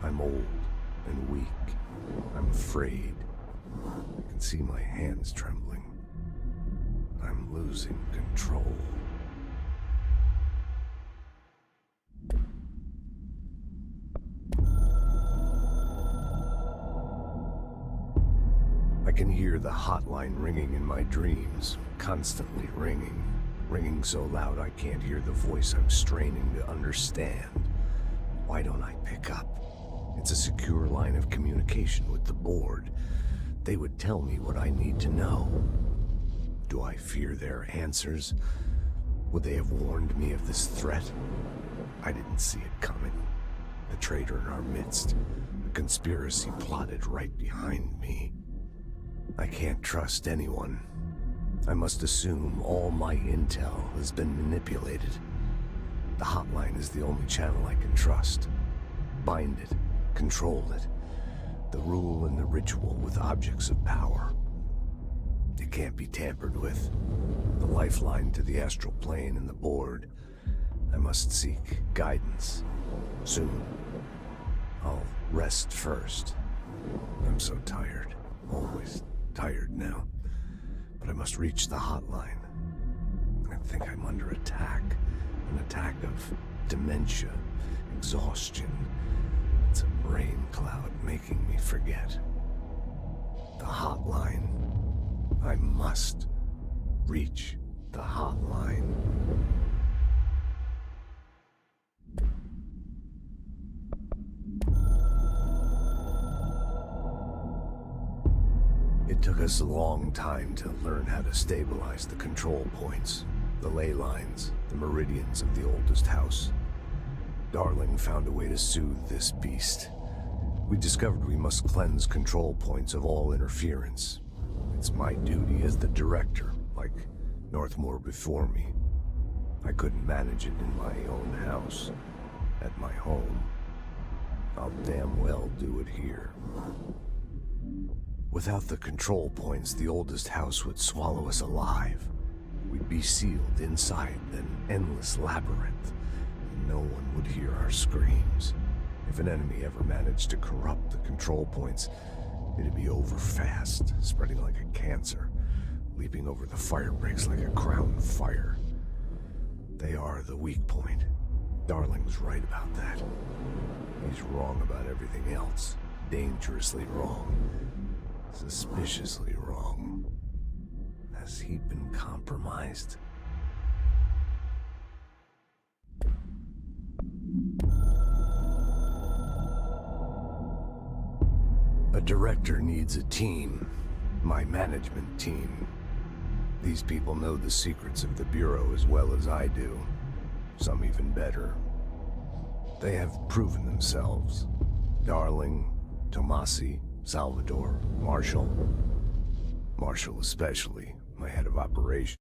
I'm old and weak. I'm afraid. I can see my hands trembling. I'm losing control. I can hear the hotline ringing in my dreams, constantly ringing. ringing so loud I can't hear the voice I'm straining to understand. Why don't I pick up? It's a secure line of communication with the board. They would tell me what I need to know. Do I fear their answers? Would they have warned me of this threat? I didn't see it coming. The traitor in our midst, a conspiracy plotted right behind me. I can't trust anyone. I must assume all my intel has been manipulated. The hotline is the only channel I can trust. Bind it, control it. The rule and the ritual with objects of power. It can't be tampered with. The lifeline to the astral plane and the board. I must seek guidance. Soon. I'll rest first. I'm so tired. Always tired now. But I must reach the hotline. I think I'm under attack. An attack of dementia, exhaustion. It's a brain cloud making me forget. The hotline. I must reach the hotline. It took us a long time to learn how to stabilize the control points, the ley lines, the meridians of the oldest house. Darling found a way to soothe this beast. We discovered we must cleanse control points of all interference. It's my duty as the director, like Northmore before me. I couldn't manage it in my own house, at my home. I'll damn well do it here. Without the control points, the oldest house would swallow us alive. We'd be sealed inside an endless labyrinth, and no one would hear our screams. If an enemy ever managed to corrupt the control points, it'd be over fast, spreading like a cancer, leaping over the fire breaks like a crown fire. They are the weak point. Darling's right about that. He's wrong about everything else. Dangerously wrong. Suspiciously wrong. Has he been compromised? A director needs a team. My management team. These people know the secrets of the Bureau as well as I do. Some even better. They have proven themselves. Darling, Tomasi, Salvador, Marshall. Marshall especially, my head of operations.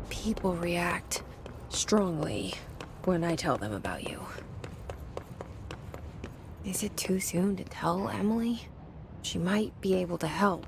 People react strongly when I tell them about you. Is it too soon to tell Emily? She might be able to help.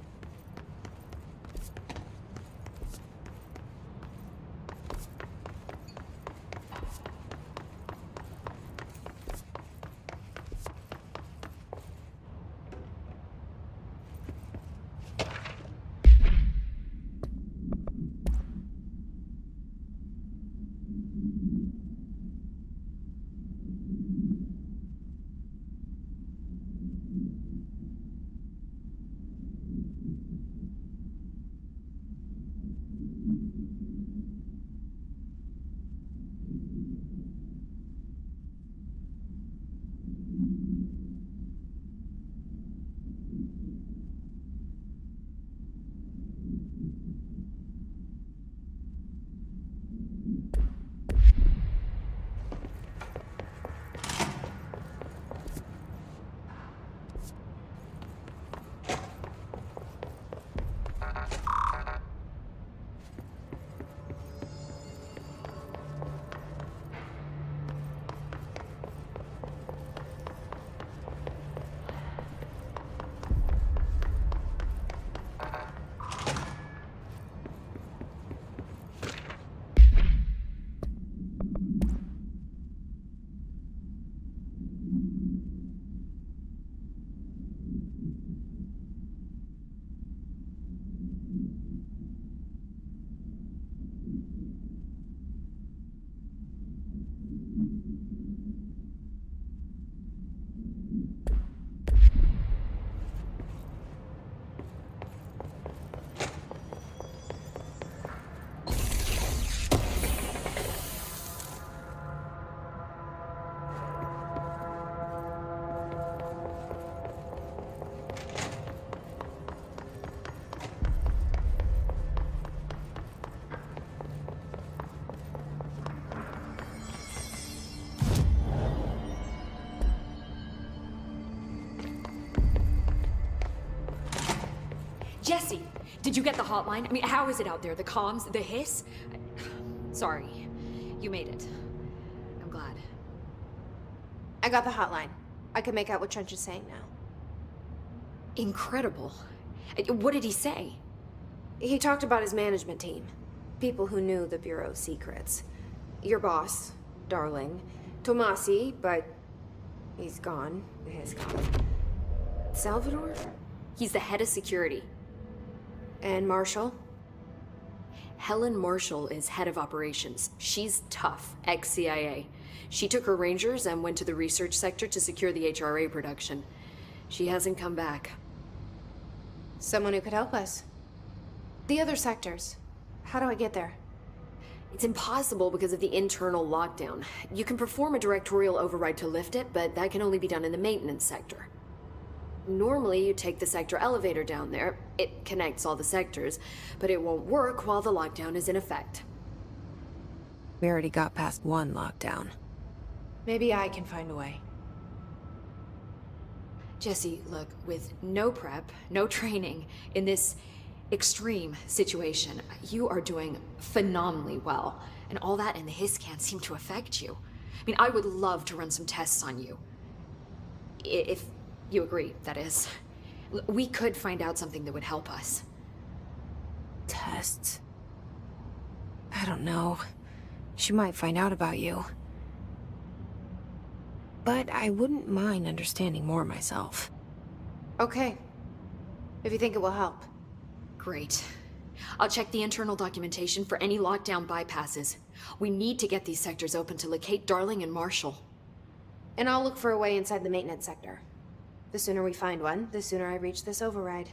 Jesse, did you get the hotline? I mean, how is it out there? The comms, the hiss? Sorry, you made it. I'm glad. I got the hotline. I can make out what Trench is saying now. Incredible. What did he say? He talked about his management team. People who knew the Bureau's secrets. Your boss, Darling. Tomasi, but he's gone. He's gone. Salvador? He's the head of security. And Marshall? Helen Marshall is head of operations. She's tough, ex-CIA. She took her Rangers and went to the research sector to secure the HRA production. She hasn't come back. Someone who could help us. The other sectors. How do I get there? It's impossible because of the internal lockdown. You can perform a directorial override to lift it, but that can only be done in the maintenance sector. Normally, you take the sector elevator down there. It connects all the sectors, but it won't work while the lockdown is in effect. We already got past one lockdown. Maybe I can find a way. Jesse, look, with no prep, no training, in this extreme situation, you are doing phenomenally well. And all that and the hiss can't seem to affect you. I mean, I would love to run some tests on you. If you agree, that is. We could find out something that would help us. Tests? I don't know. She might find out about you. But I wouldn't mind understanding more myself. Okay. If you think it will help. Great. I'll check the internal documentation for any lockdown bypasses. We need to get these sectors open to locate Darling and Marshall. And I'll look for a way inside the maintenance sector. The sooner we find one, the sooner I reach this override.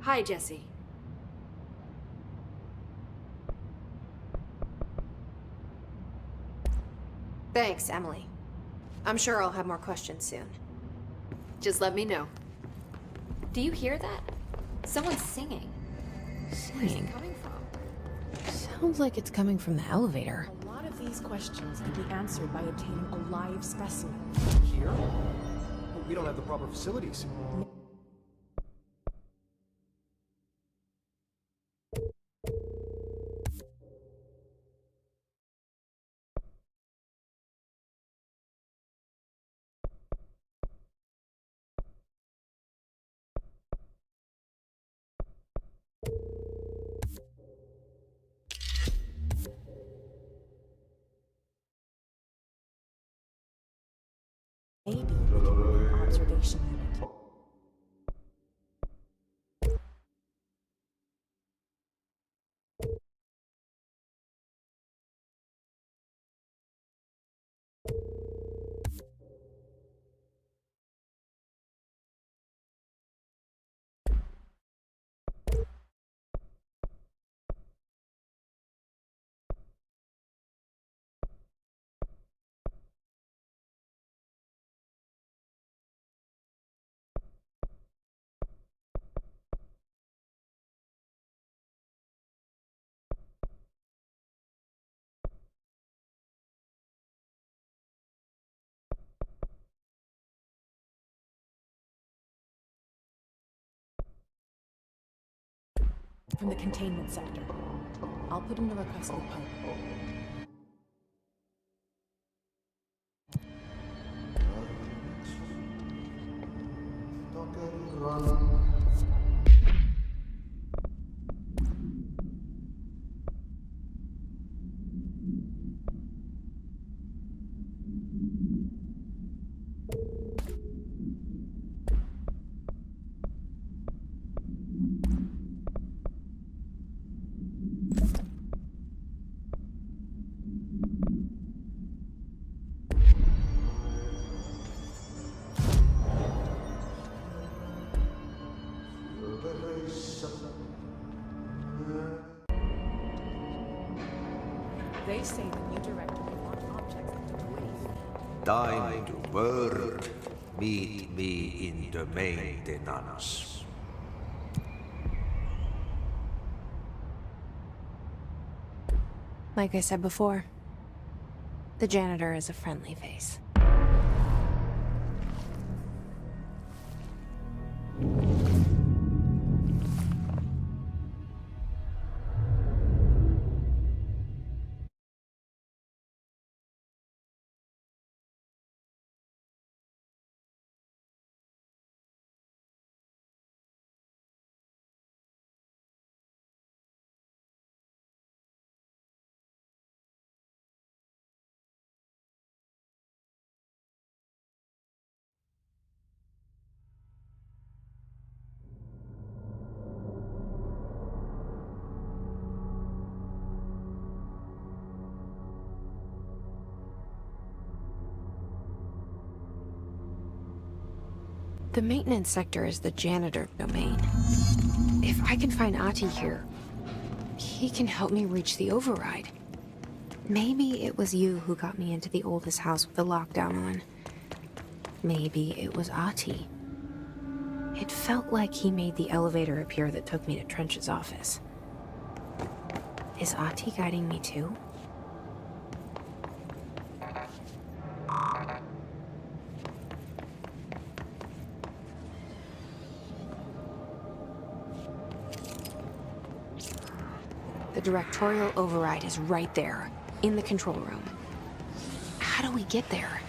Hi, Jesse. Thanks, Emily. I'm sure I'll have more questions soon. Just let me know. Do you hear that? Someone's singing. Where's it Singing? coming from? Sounds like it's coming from the elevator. A lot of these questions can be answered by obtaining a live specimen. Here? But we don't have the proper facilities. Maybe the observation unit. From the containment sector. I'll put in the request with Pope. They say the new director will want objects of the belief. Time to work. Meet me in the maintenance. Like I said before, the janitor is a friendly face. The maintenance sector is the janitor domain. If I can find Ahti here, he can help me reach the override. Maybe it was you who got me into the oldest house with the lockdown on. Maybe it was Ahti. It felt like he made the elevator appear that took me to Trench's office. Is Ahti guiding me too? The directorial override is right there, in the control room. How do we get there?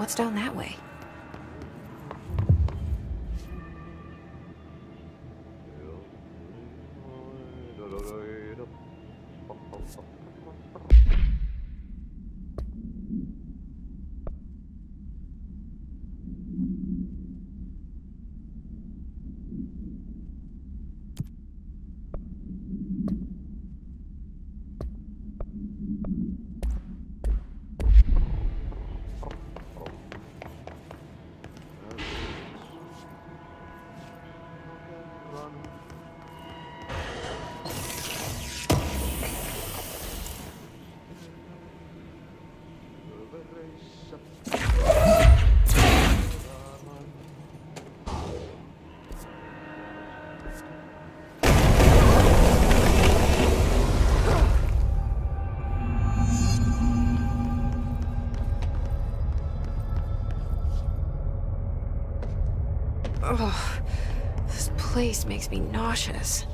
What's down that way? Oh, this place makes me nauseous.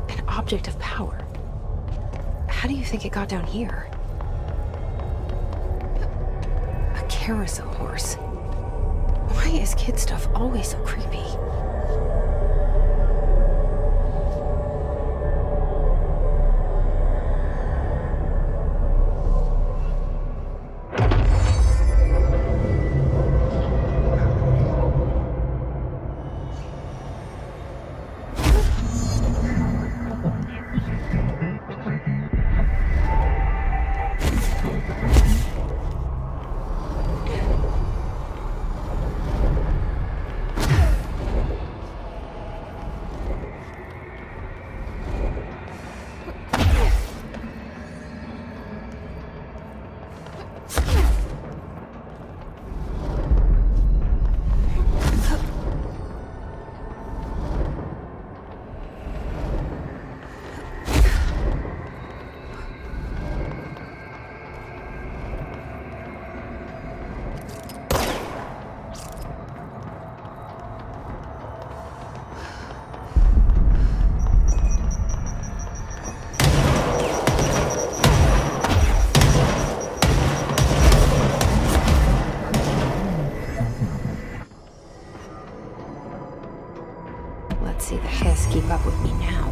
An object of power. How do you think it got down here? A carousel horse. Why is kid stuff always so creepy? Let's see the hiss keep up with me now.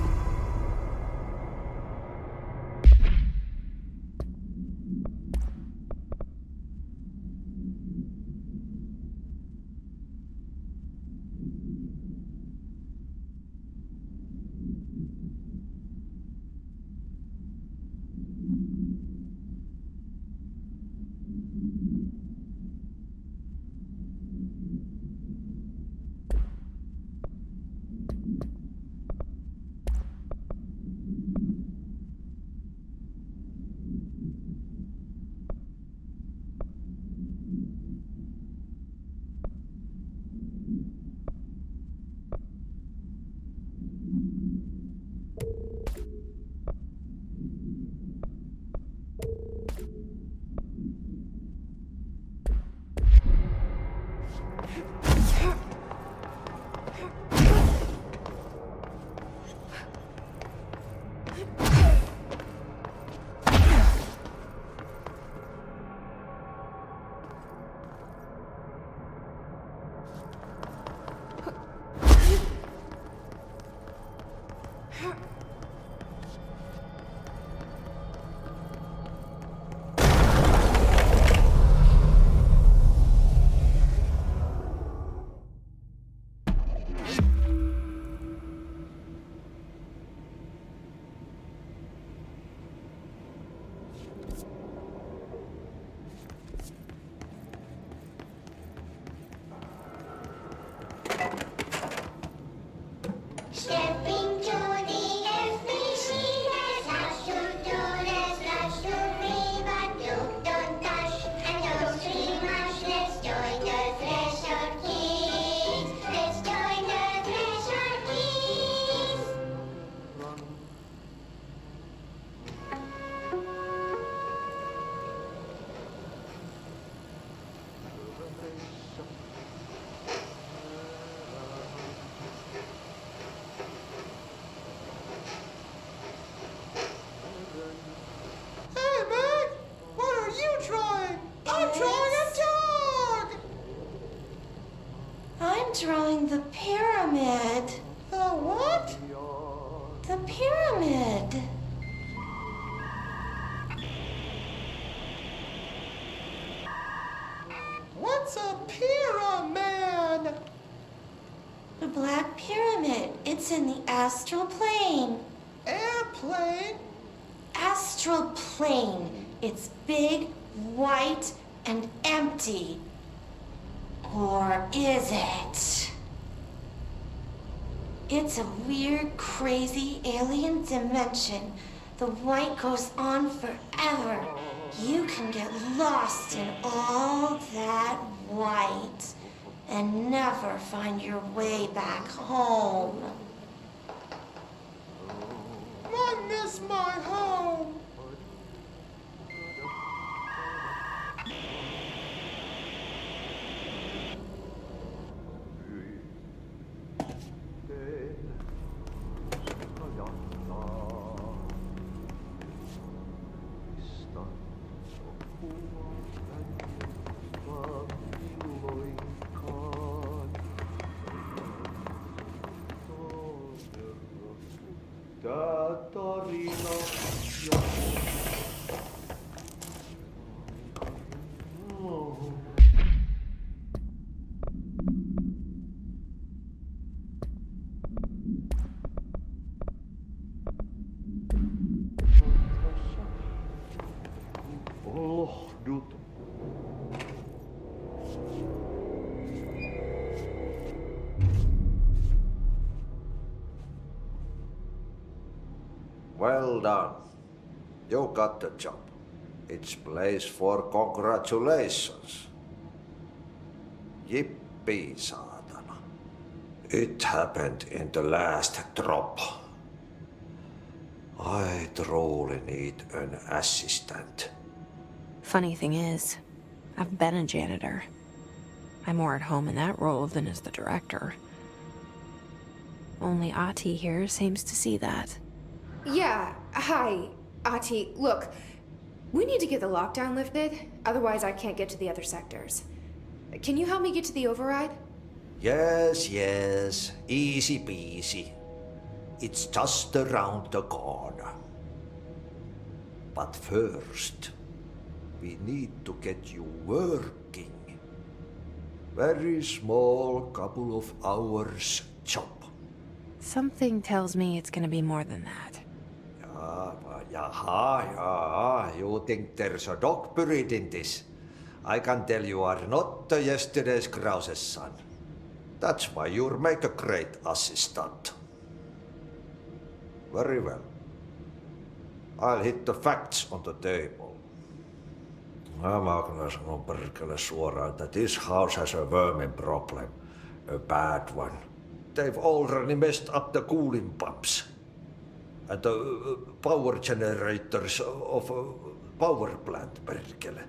Step into the Black Pyramid. It's in the astral plane. Airplane? Astral plane. It's big, white, and empty. Or is it? It's a weird, crazy alien dimension. The white goes on forever. You can get lost in all that white and never find your way back home. I miss my home. Well done. You got the job. It's place for congratulations. Yippee, saatana. It happened in the last drop. I truly need an assistant. Funny thing is, I've been a janitor. I'm more at home in that role than as the director. Only Ati here seems to see that. Yeah, hi, Ati. Look, we need to get the lockdown lifted, otherwise I can't get to the other sectors. Can you help me get to the override? Yes, easy peasy. It's just around the corner. But first, we need to get you working. Very small, couple of hours job. Something tells me it's gonna be more than that. Yeah, you think there's a dog buried in this? I can tell you are not the yesterday's Krause's son. That's why you'll make a great assistant. Very well. I'll hit the facts on the table. Mä kyllä sanon perkele suoraan, että this house has a vermin problem. A bad one. They've already messed up the cooling pumps. And the power generators of a power plant, perkele.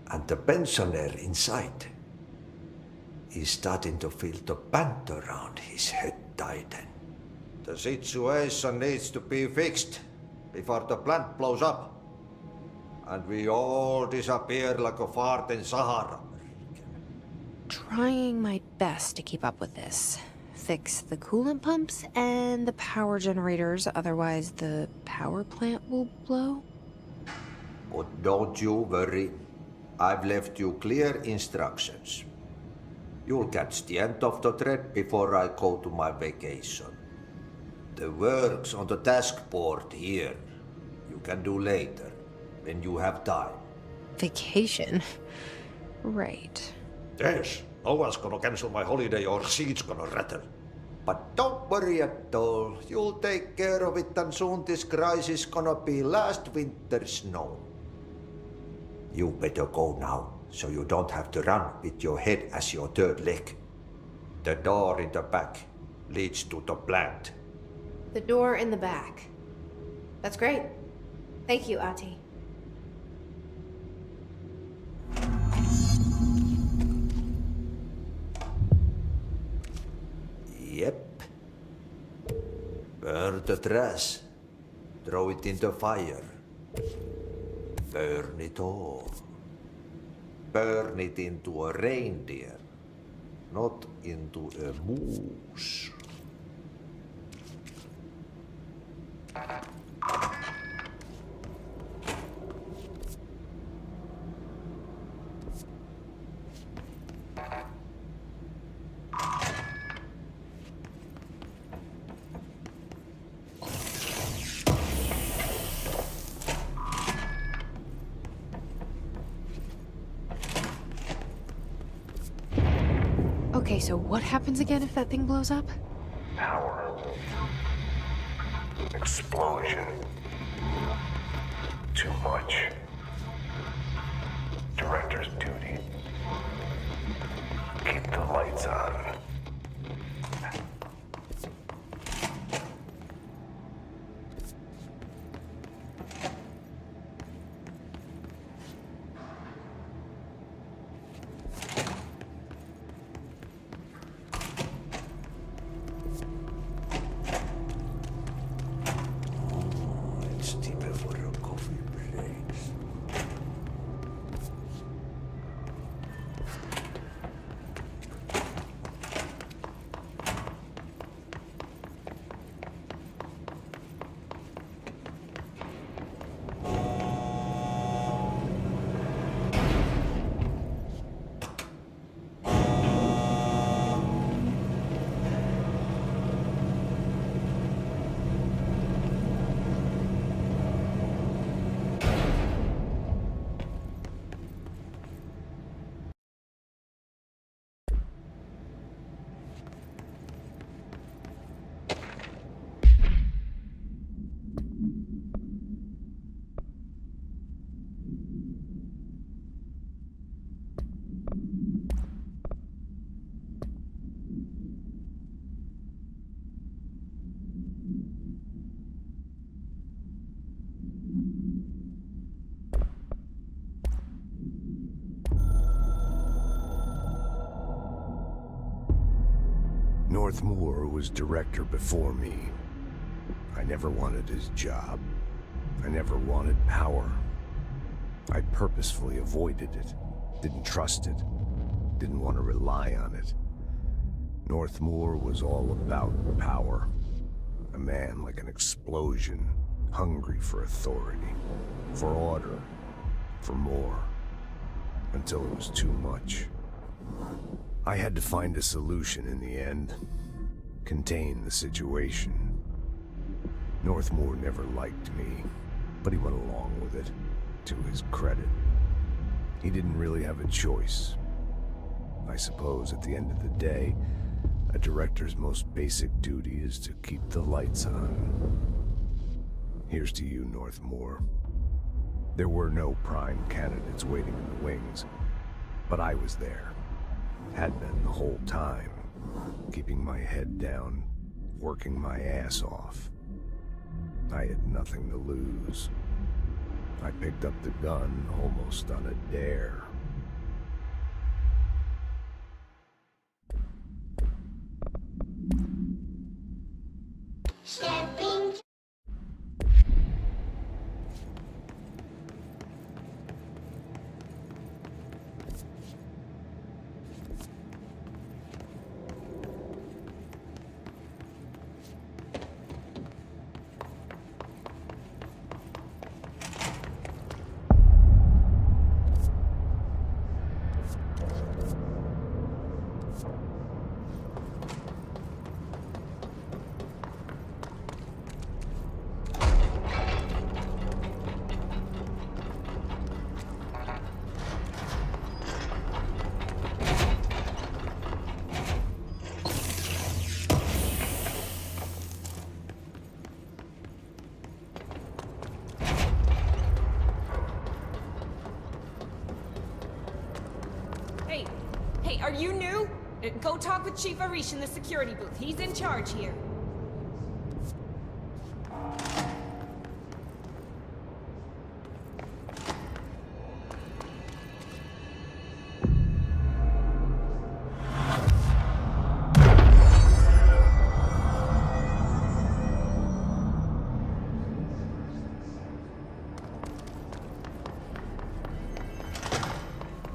And the pensioner inside is starting to feel the band around his head tighten. The situation needs to be fixed before the plant blows up. And we all disappear like a fart in Sahara. Trying my best to keep up with this. Fix the coolant pumps and the power generators, otherwise the power plant will blow. But don't you worry. I've left you clear instructions. You'll catch the end of the thread before I go to my vacation. The work's on the task board here. You can do later, when you have time. Vacation? Right. Yes, no one's gonna cancel my holiday or seat's gonna rattle. But don't worry at all. You'll take care of it and soon this crisis gonna be last winter's snow. You better go now, so you don't have to run with your head as your third leg. The door in the back leads to the plant. The door in the back. That's great. Thank you, Ati. Yep. Burn the trash. Throw it in the fire. Burn it all. Burn it into a reindeer, not into a moose. Okay, so what happens again if that thing blows up? Power. Explosion. Too much. Director's duty. Keep the lights on. It's time for a coffee break. North Moore was director before me. I never wanted his job. I never wanted power. I purposefully avoided it, didn't trust it, didn't want to rely on it. North Moore was all about power. A man like an explosion, hungry for authority, for order, for more, until it was too much. I had to find a solution in the end, contain the situation. North Moore never liked me, but he went along with it, to his credit. He didn't really have a choice. I suppose at the end of the day, a director's most basic duty is to keep the lights on. Here's to you, North Moore. There were no prime candidates waiting in the wings, but I was there. Had been the whole time, keeping my head down, working my ass off. I had nothing to lose. I picked up the gun almost on a dare. Stepping. Hey, are you new? Go talk with Chief Arish in the security booth. He's in charge here.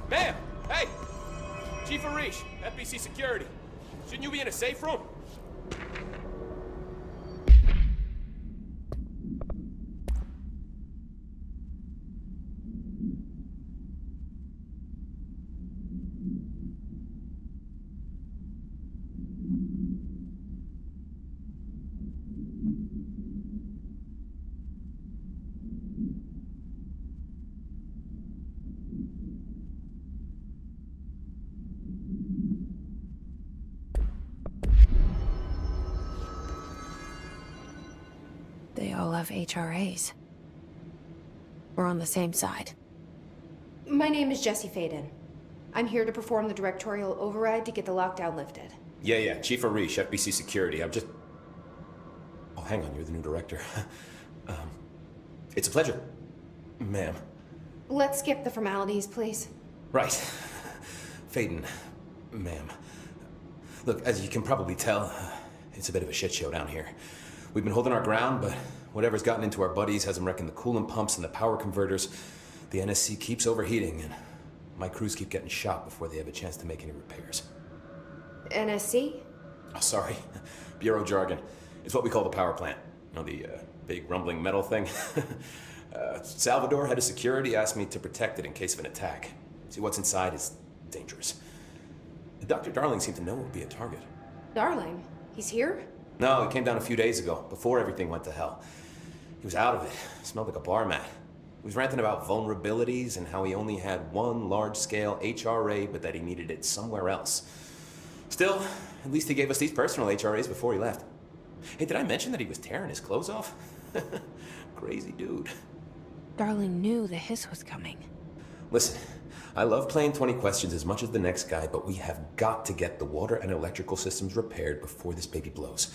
Ma'am! Hey! Chief Arish, FBC Security. Shouldn't you be in a safe room? They all have HRAs. We're on the same side. My name is Jesse Faden. I'm here to perform the directorial override to get the lockdown lifted. Yeah, Chief Arish, FBC Security. I'm just... Oh, hang on, you're the new director. It's a pleasure, ma'am. Let's skip the formalities, please. Right. Faden, ma'am. Look, as you can probably tell, it's a bit of a shit show down here. We've been holding our ground, but whatever's gotten into our buddies has them wrecking the coolant pumps and the power converters. The NSC keeps overheating, and my crews keep getting shot before they have a chance to make any repairs. NSC? Oh, sorry. Bureau jargon. It's what we call the power plant. You know, the big rumbling metal thing? Salvador, head of security, asked me to protect it in case of an attack. See, what's inside is dangerous. Dr. Darling seemed to know it would be a target. Darling? He's here? No, he came down a few days ago, before everything went to hell. He was out of it. Smelled like a bar mat. He was ranting about vulnerabilities and how he only had one large-scale HRA, but that he needed it somewhere else. Still, at least he gave us these personal HRAs before he left. Hey, did I mention that he was tearing his clothes off? Crazy dude. Darling knew the hiss was coming. Listen, I love playing 20 questions as much as the next guy, but we have got to get the water and electrical systems repaired before this baby blows.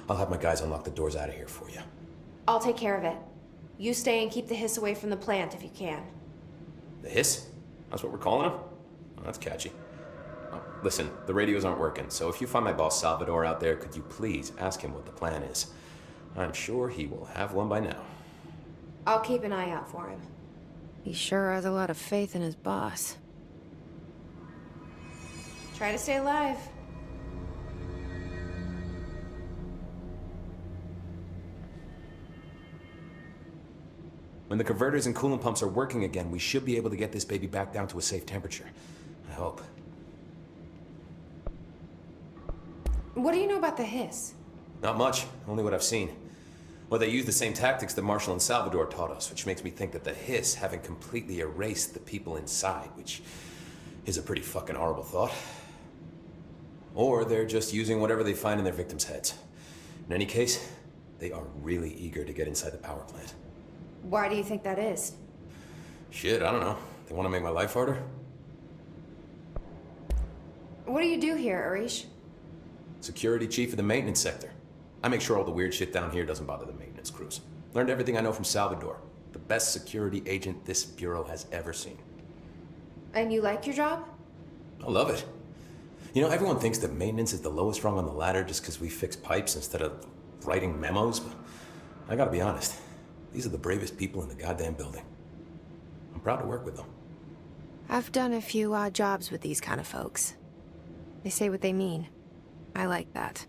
I'll have my guys unlock the doors out of here for you. I'll take care of it. You stay and keep the hiss away from the plant if you can. The hiss? That's what we're calling him? Oh, that's catchy. Oh, listen, the radios aren't working, so if you find my boss Salvador out there, could you please ask him what the plan is? I'm sure he will have one by now. I'll keep an eye out for him. He sure has a lot of faith in his boss. Try to stay alive. When the converters and coolant pumps are working again, we should be able to get this baby back down to a safe temperature. I hope. What do you know about the hiss? Not much, only what I've seen. Well, they use the same tactics that Marshall and Salvador taught us, which makes me think that the hiss haven't completely erased the people inside, which is a pretty fucking horrible thought. Or they're just using whatever they find in their victims' heads. In any case, they are really eager to get inside the power plant. Why do you think that is? Shit, I don't know. They want to make my life harder? What do you do here, Arish? Security chief of the maintenance sector. I make sure all the weird shit down here doesn't bother the maintenance crews. Learned everything I know from Salvador. The best security agent this bureau has ever seen. And you like your job? I love it. You know, everyone thinks that maintenance is the lowest rung on the ladder just because we fix pipes instead of writing memos, but I gotta be honest. These are the bravest people in the goddamn building. I'm proud to work with them. I've done a few odd jobs with these kind of folks. They say what they mean. I like that.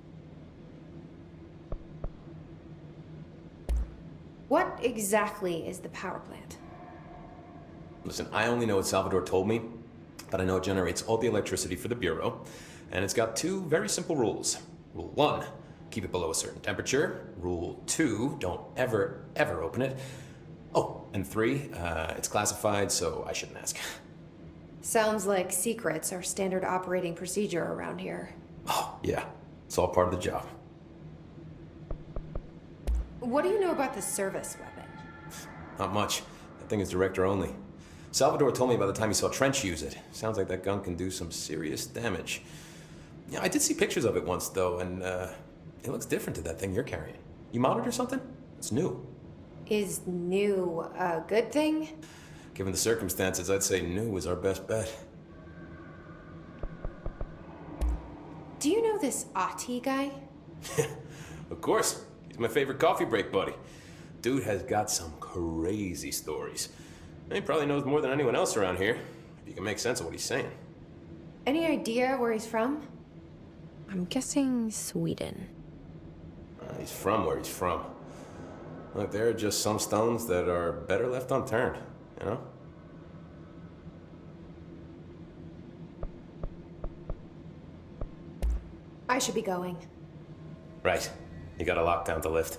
What exactly is the power plant? Listen, I only know what Salvador told me, but I know it generates all the electricity for the Bureau, and it's got two very simple rules. Rule 1, keep it below a certain temperature. Rule 2, don't ever open it. Oh, and 3, it's classified, so I shouldn't ask. Sounds like secrets are standard operating procedure around here. Oh, yeah. It's all part of the job. What do you know about the service weapon? Not much. That thing is director only. Salvador told me by the time he saw Trench use it. Sounds like that gun can do some serious damage. Yeah, I did see pictures of it once, though, and it looks different to that thing you're carrying. You modded or something? It's new. Is new a good thing? Given the circumstances, I'd say new is our best bet. Do you know this Ati guy? Of course. He's my favorite coffee break buddy. Dude has got some crazy stories. He probably knows more than anyone else around here, if you can make sense of what he's saying. Any idea where he's from? I'm guessing Sweden. He's from where he's from. Look, there are just some stones that are better left unturned, you know? I should be going. Right. You got a lockdown to lift.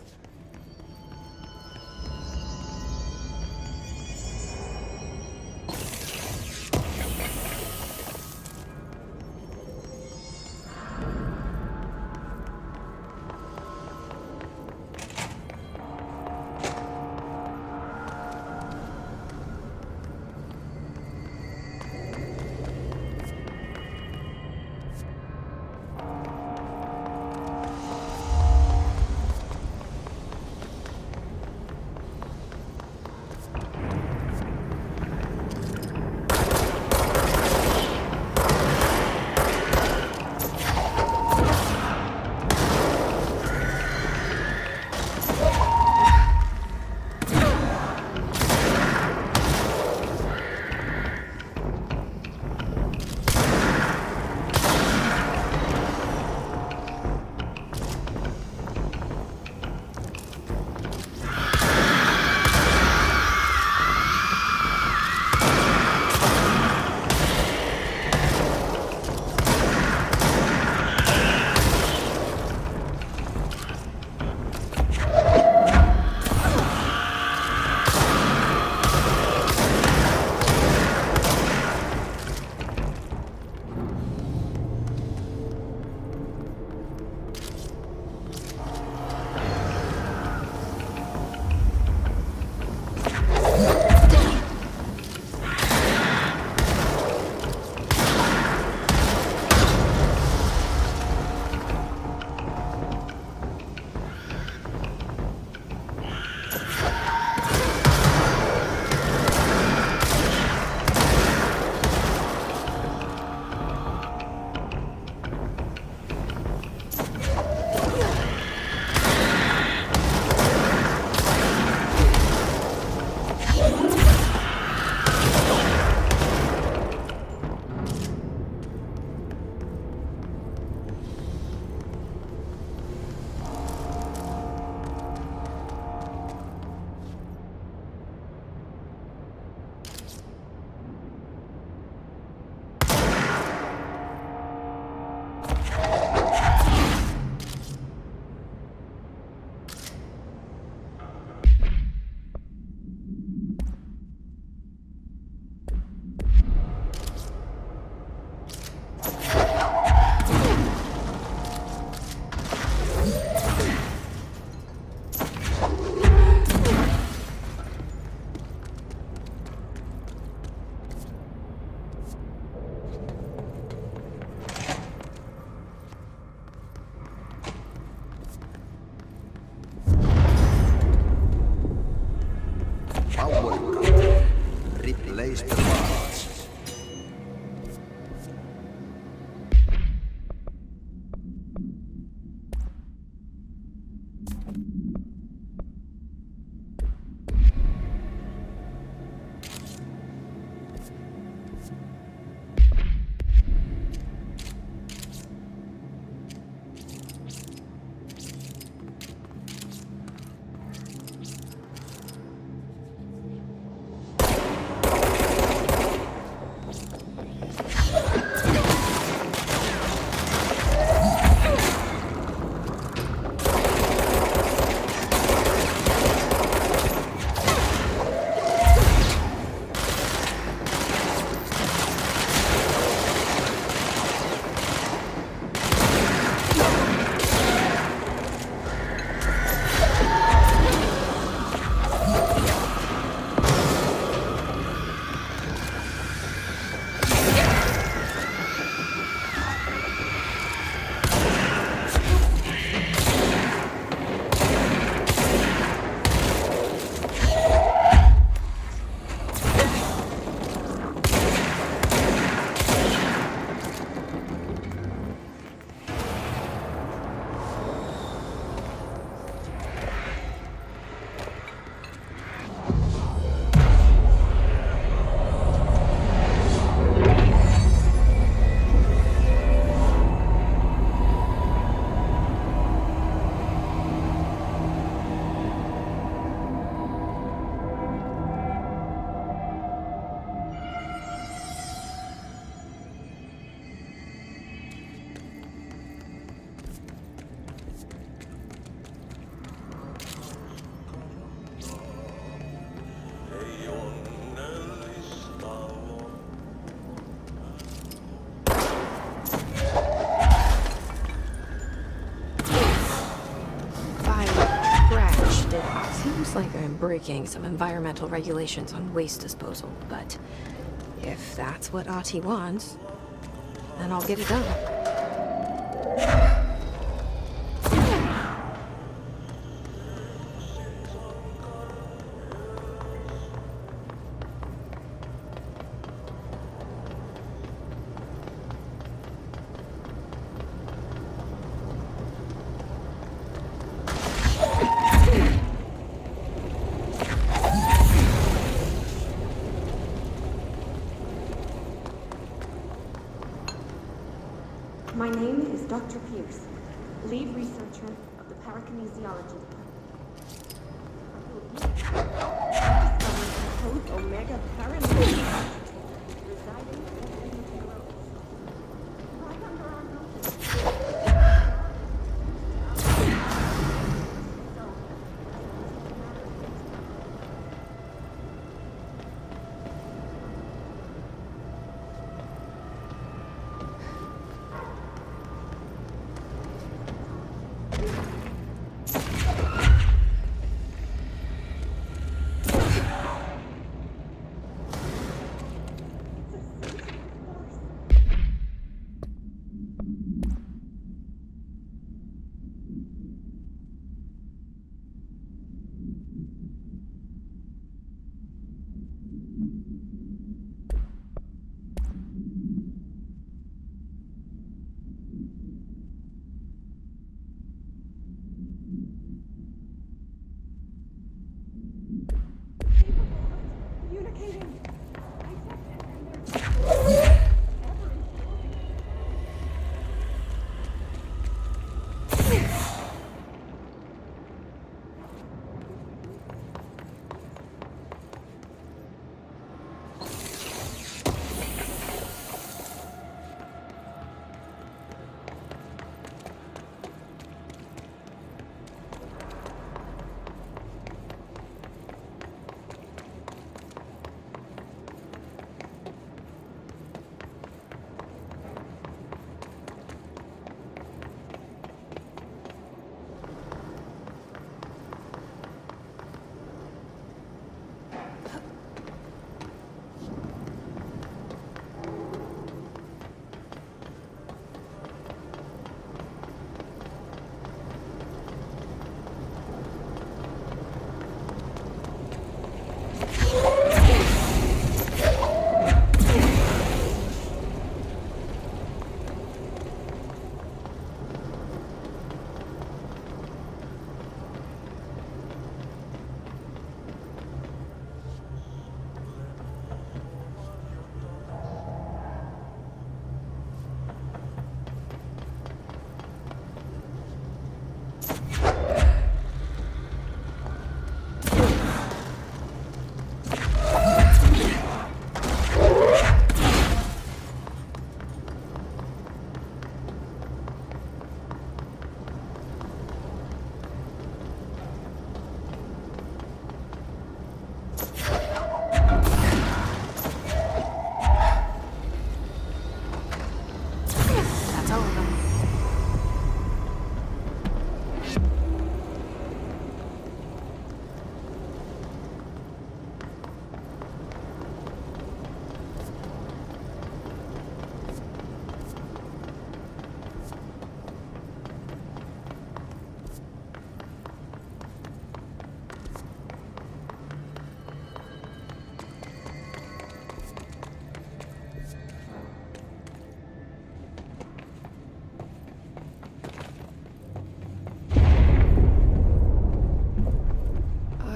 Space Pirates. Seems like I'm breaking some environmental regulations on waste disposal, but if that's what Ahti wants, then I'll get it done. My name is Dr. Pierce, lead researcher of the parakinesiology department. Code Omega Paranormal residing in the Bureau. Right under our notice.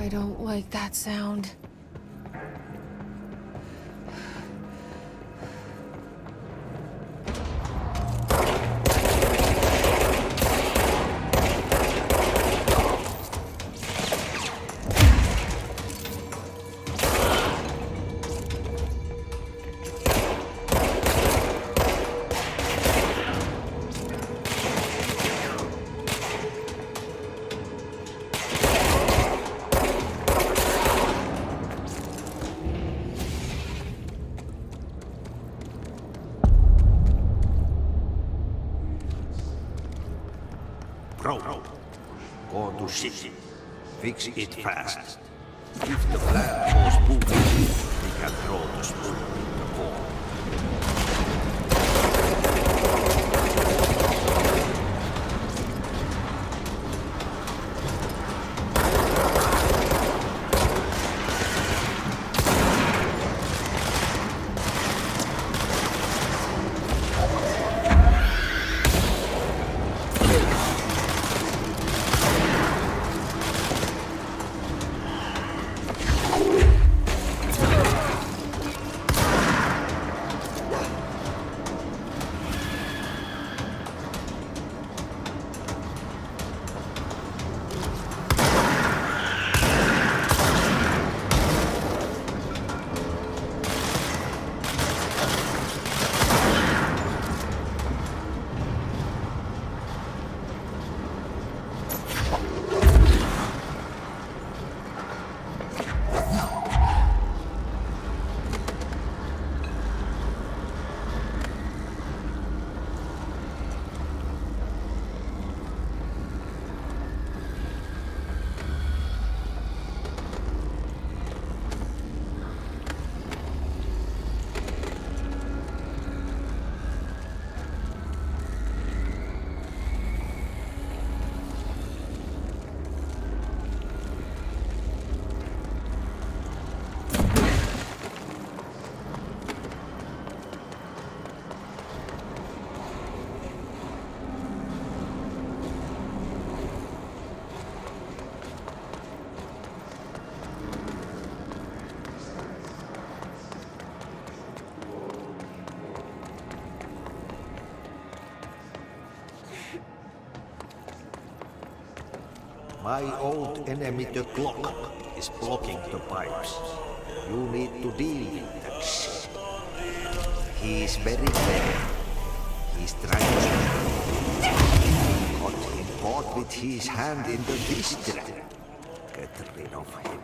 I don't like that sound. Bro, go to ship. Fix it fast. If the plant goes boom, we can throw the spoon in the core. My old enemy, the clock, is blocking the pipes. You need to deal with that shit. He is very clever. He's trying to... Got him caught with his hand in the district. Get rid of him.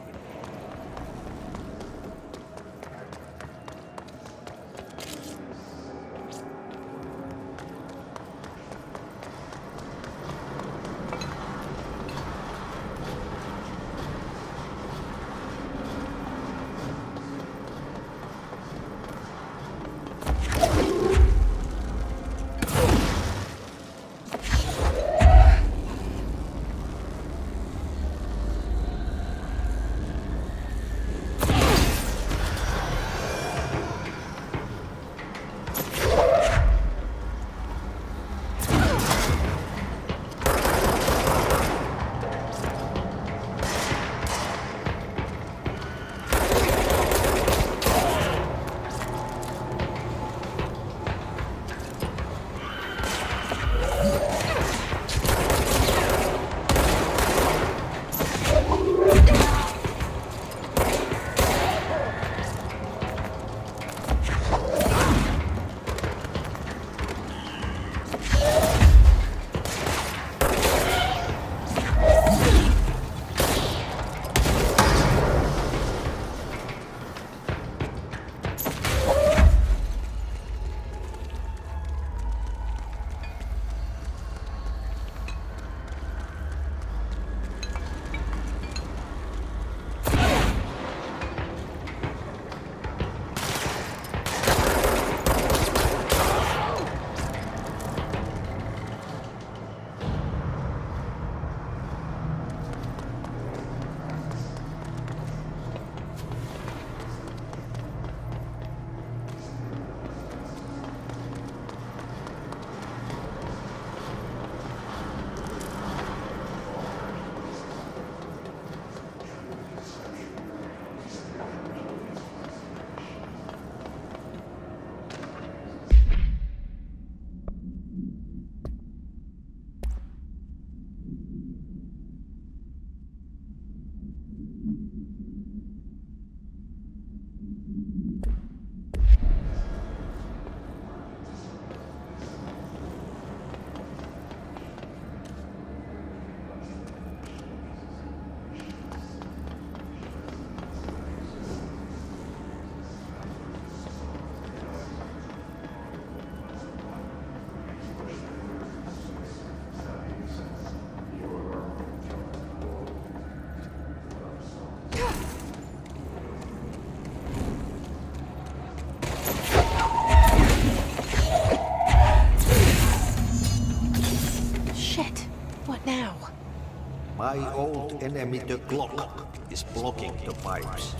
My old enemy, the clock, is blocking the pipes.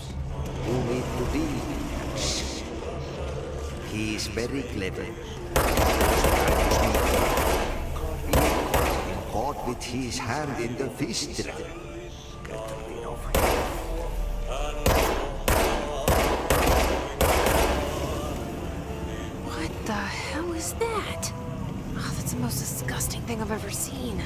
You need to deal with him. He is very clever. He got caught with his hand in the fish trap. Get rid of him. What the hell is that? Oh, that's the most disgusting thing I've ever seen.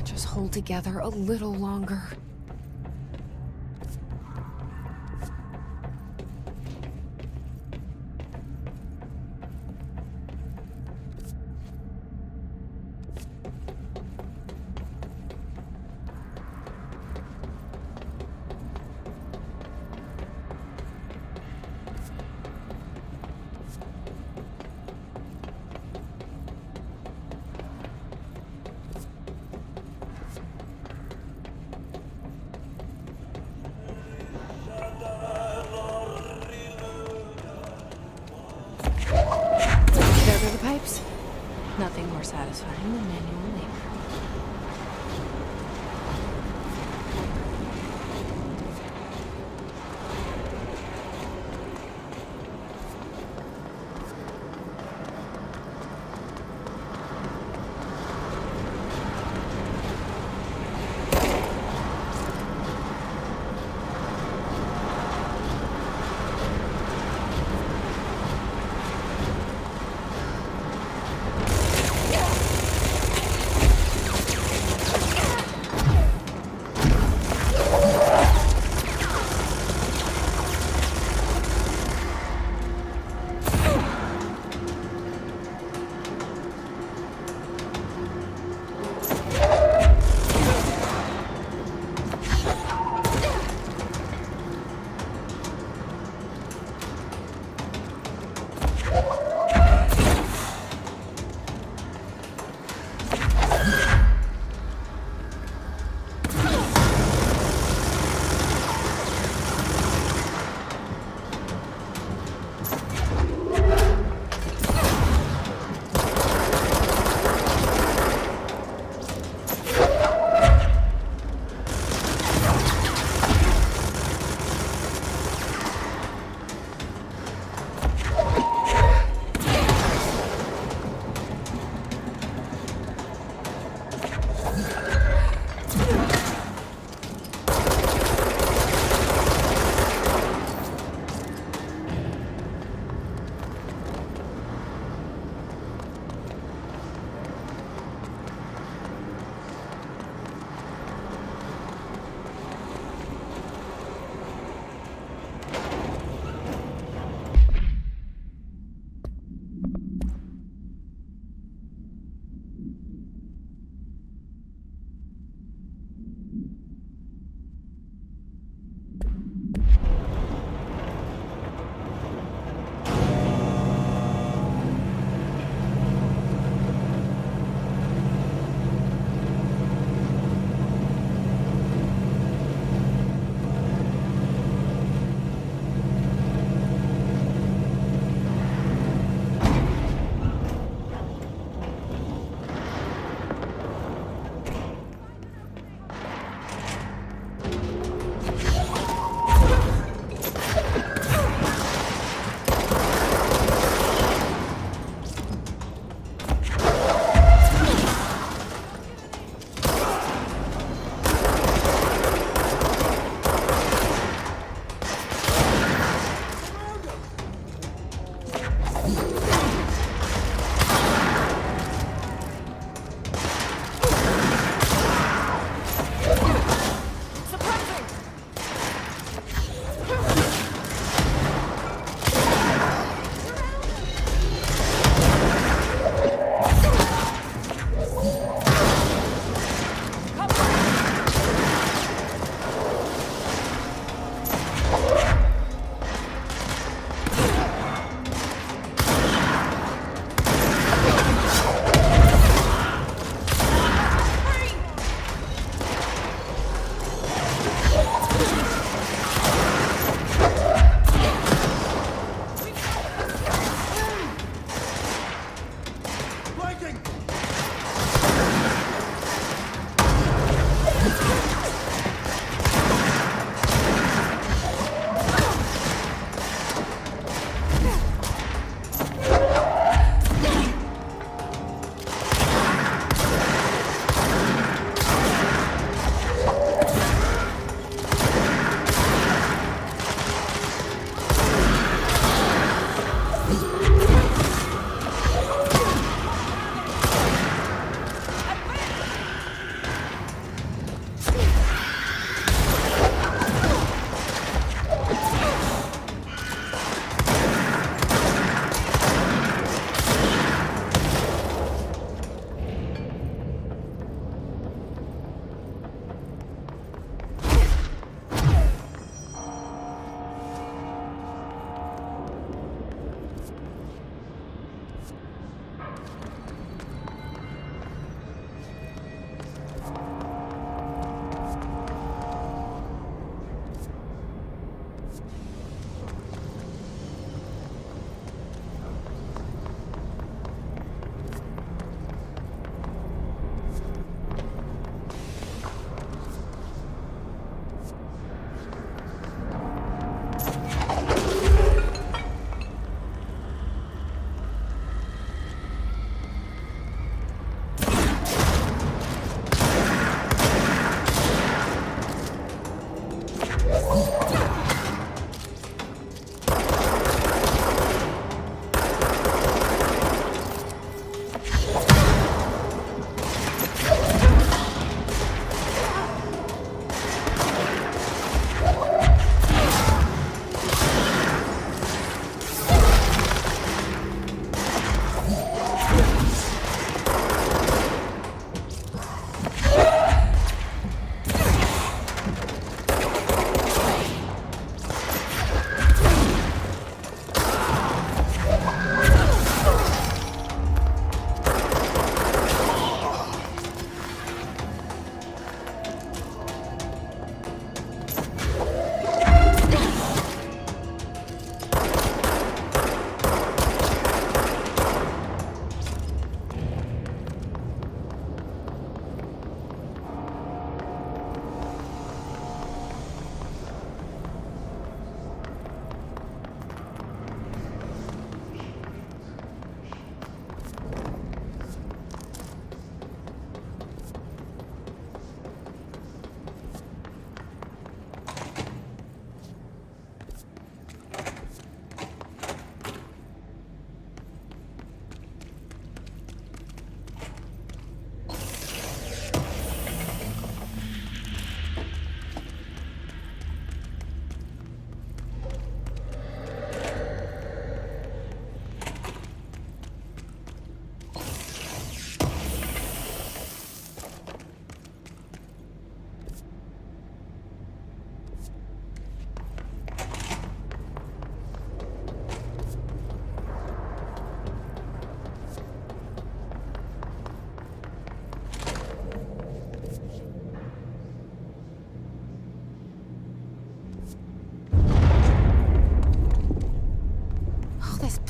Just hold together a little longer. Pipes? Nothing more satisfying than manual labor. taking!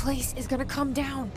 place is gonna come down.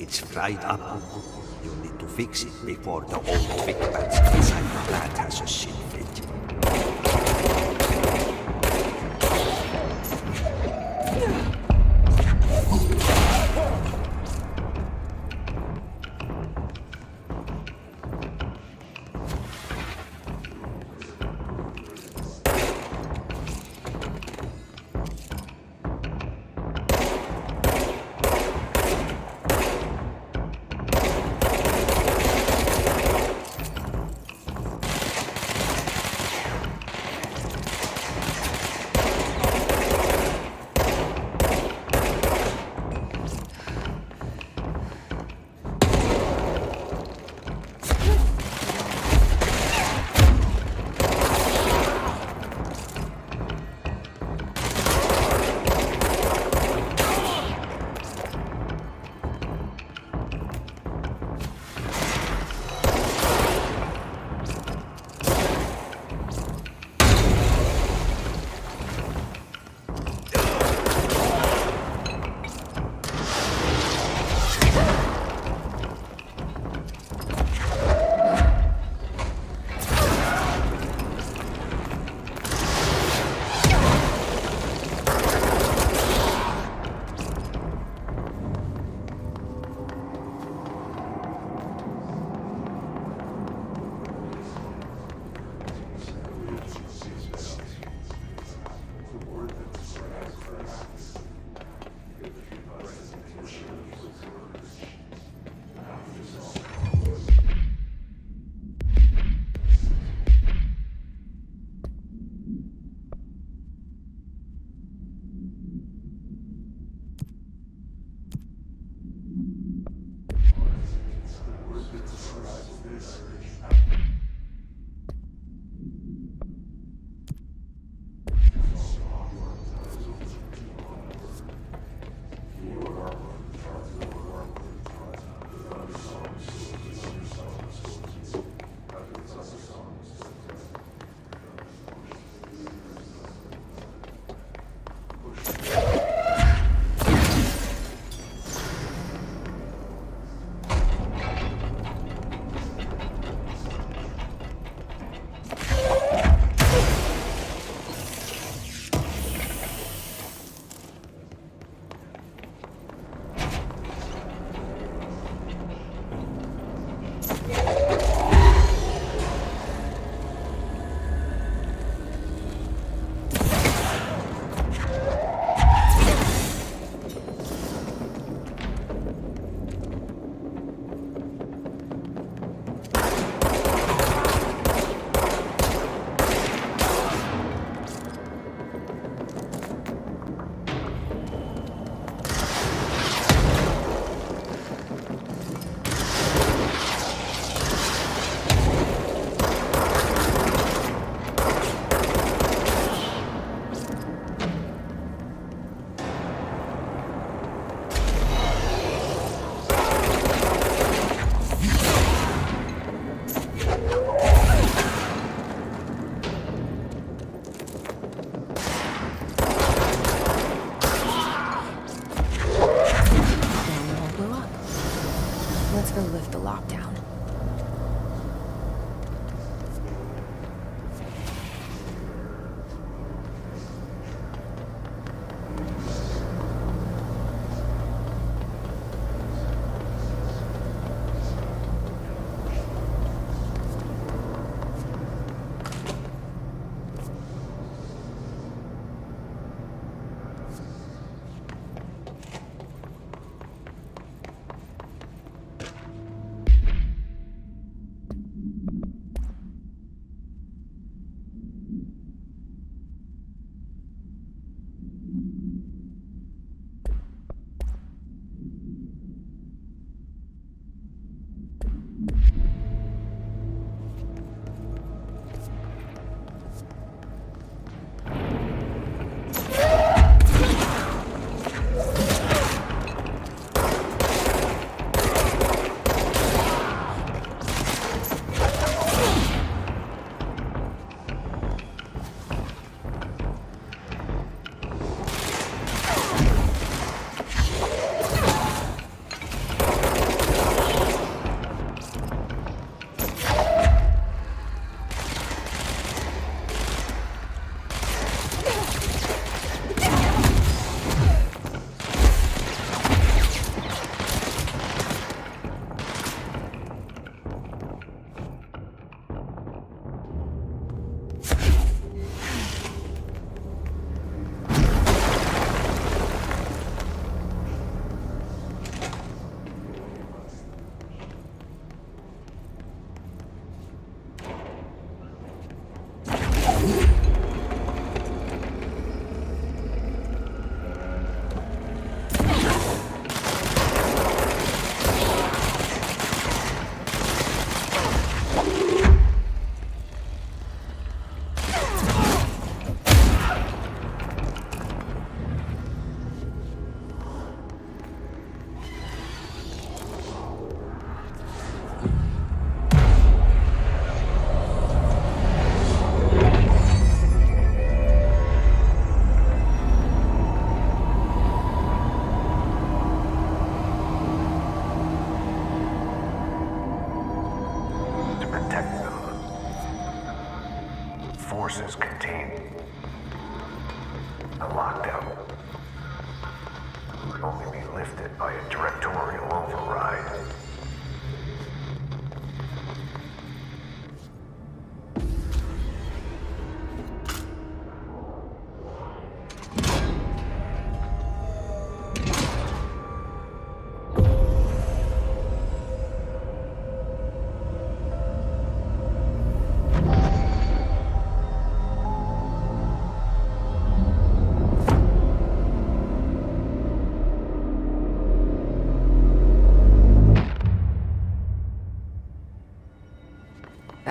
It's fried up. You need to fix it before the old Vic Bats inside the plant has a shit fit. forces contain the lockdown could only be lifted by a directorial override.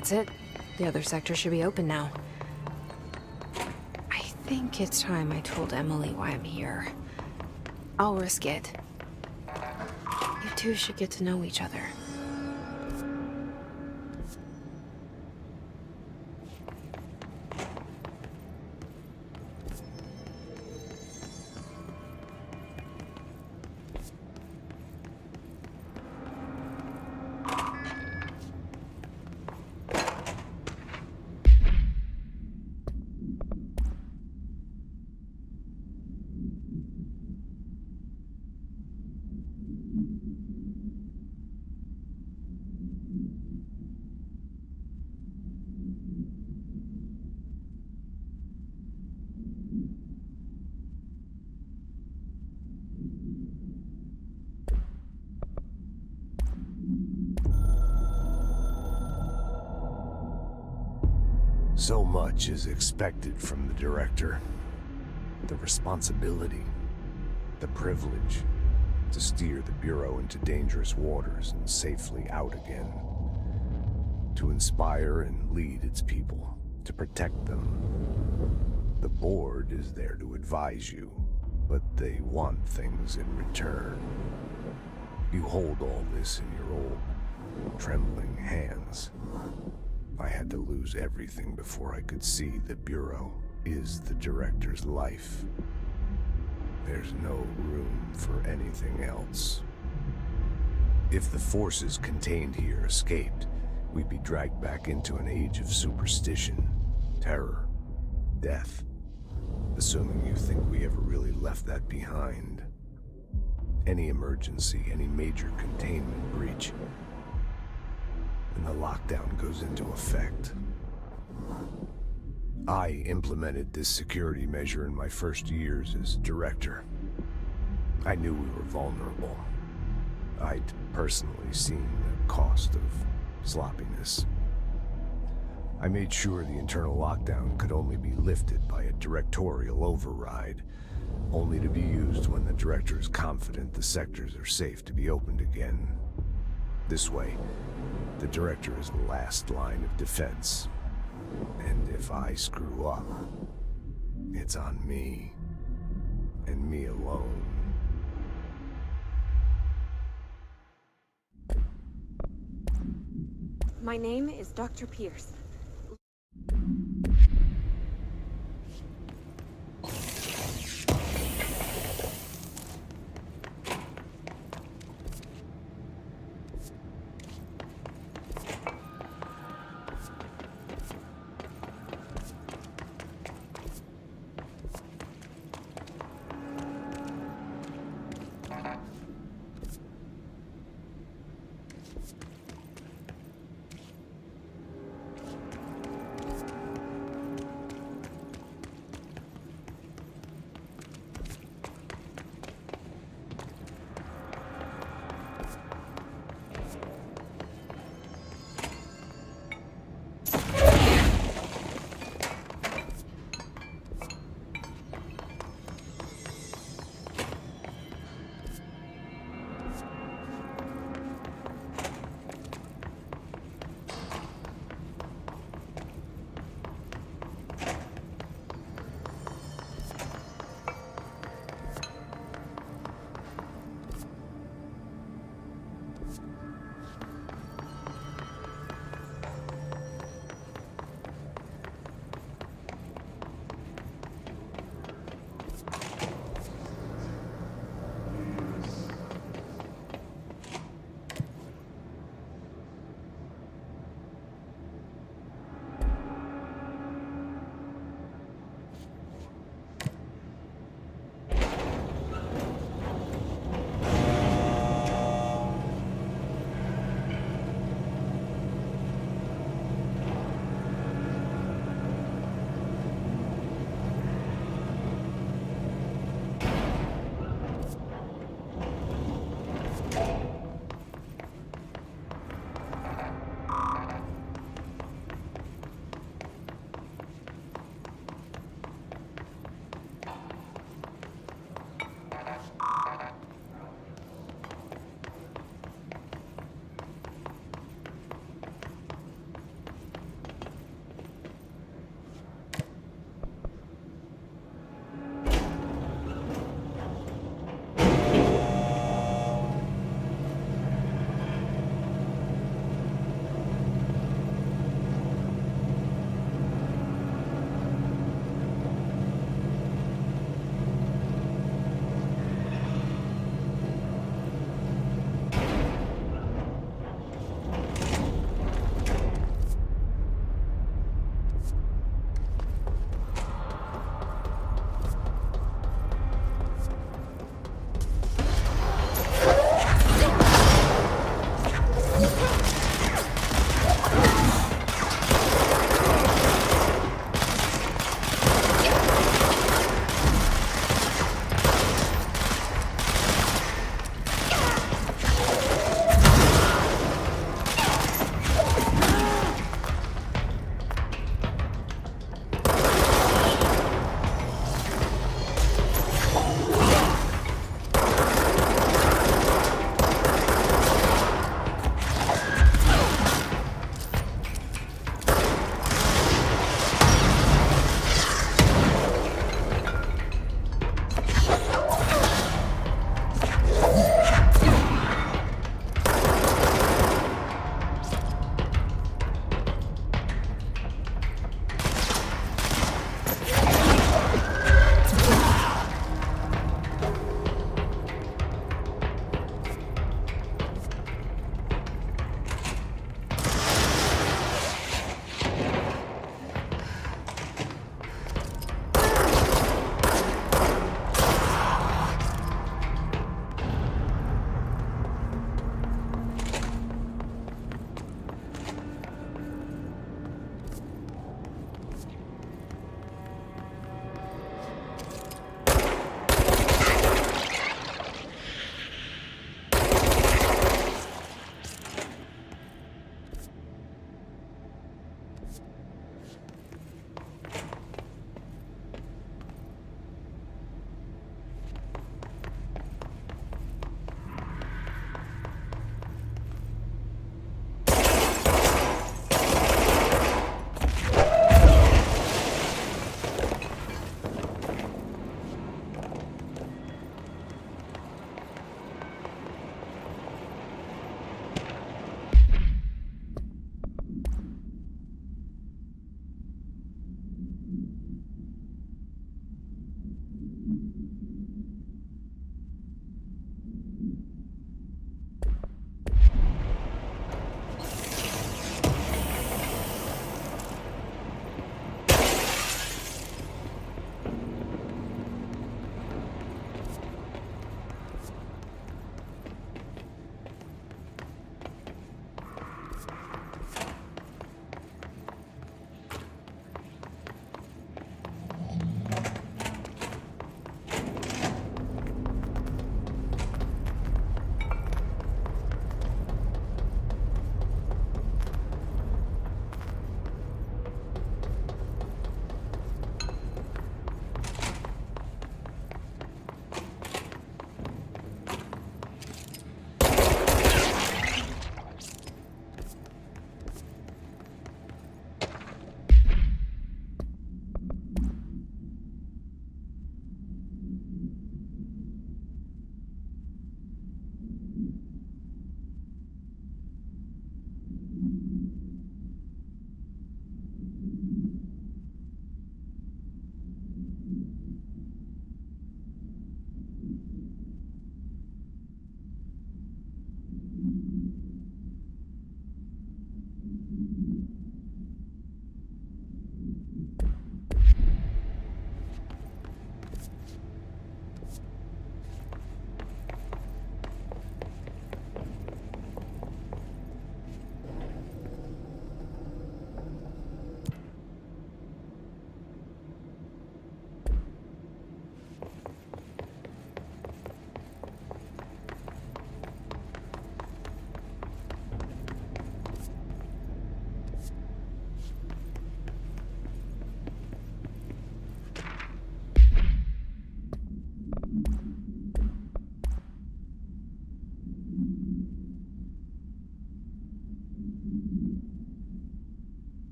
That's it. The other sector should be open now. I think it's time I told Emily why I'm here. I'll risk it. You two should get to know each other. So much is expected from the director. The responsibility, the privilege to steer the Bureau into dangerous waters and safely out again. To inspire and lead its people, to protect them. The board is there to advise you, but they want things in return. You hold all this in your old, trembling hands. I had to lose everything before I could see the Bureau is the director's life. There's no room for anything else. If the forces contained here escaped, we'd be dragged back into an age of superstition, terror, death. Assuming you think we ever really left that behind. Any emergency, any major containment breach, and the lockdown goes into effect. I implemented this security measure in my first years as director. I knew we were vulnerable. I'd personally seen the cost of sloppiness. I made sure the internal lockdown could only be lifted by a directorial override, only to be used when the director is confident the sectors are safe to be opened again. This way, the director is the last line of defense. And if I screw up, it's on me. And me alone. My name is Dr. Pierce.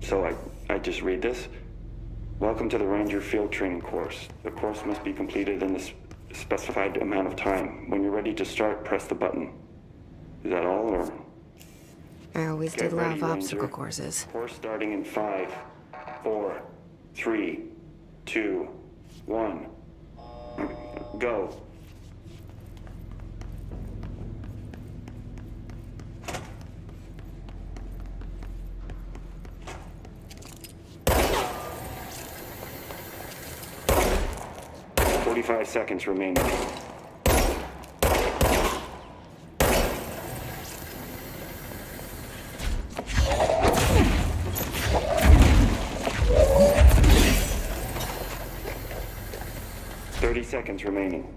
So I just read this. Welcome to the Ranger Field Training course. The course must be completed in the specified amount of time. When you're ready to start, press the button. Is that all, or? I always Get did love ready, obstacle Ranger. courses. Course starting in 5, 4, 3, 2, 1. Go. "45 seconds remaining. Seconds remaining.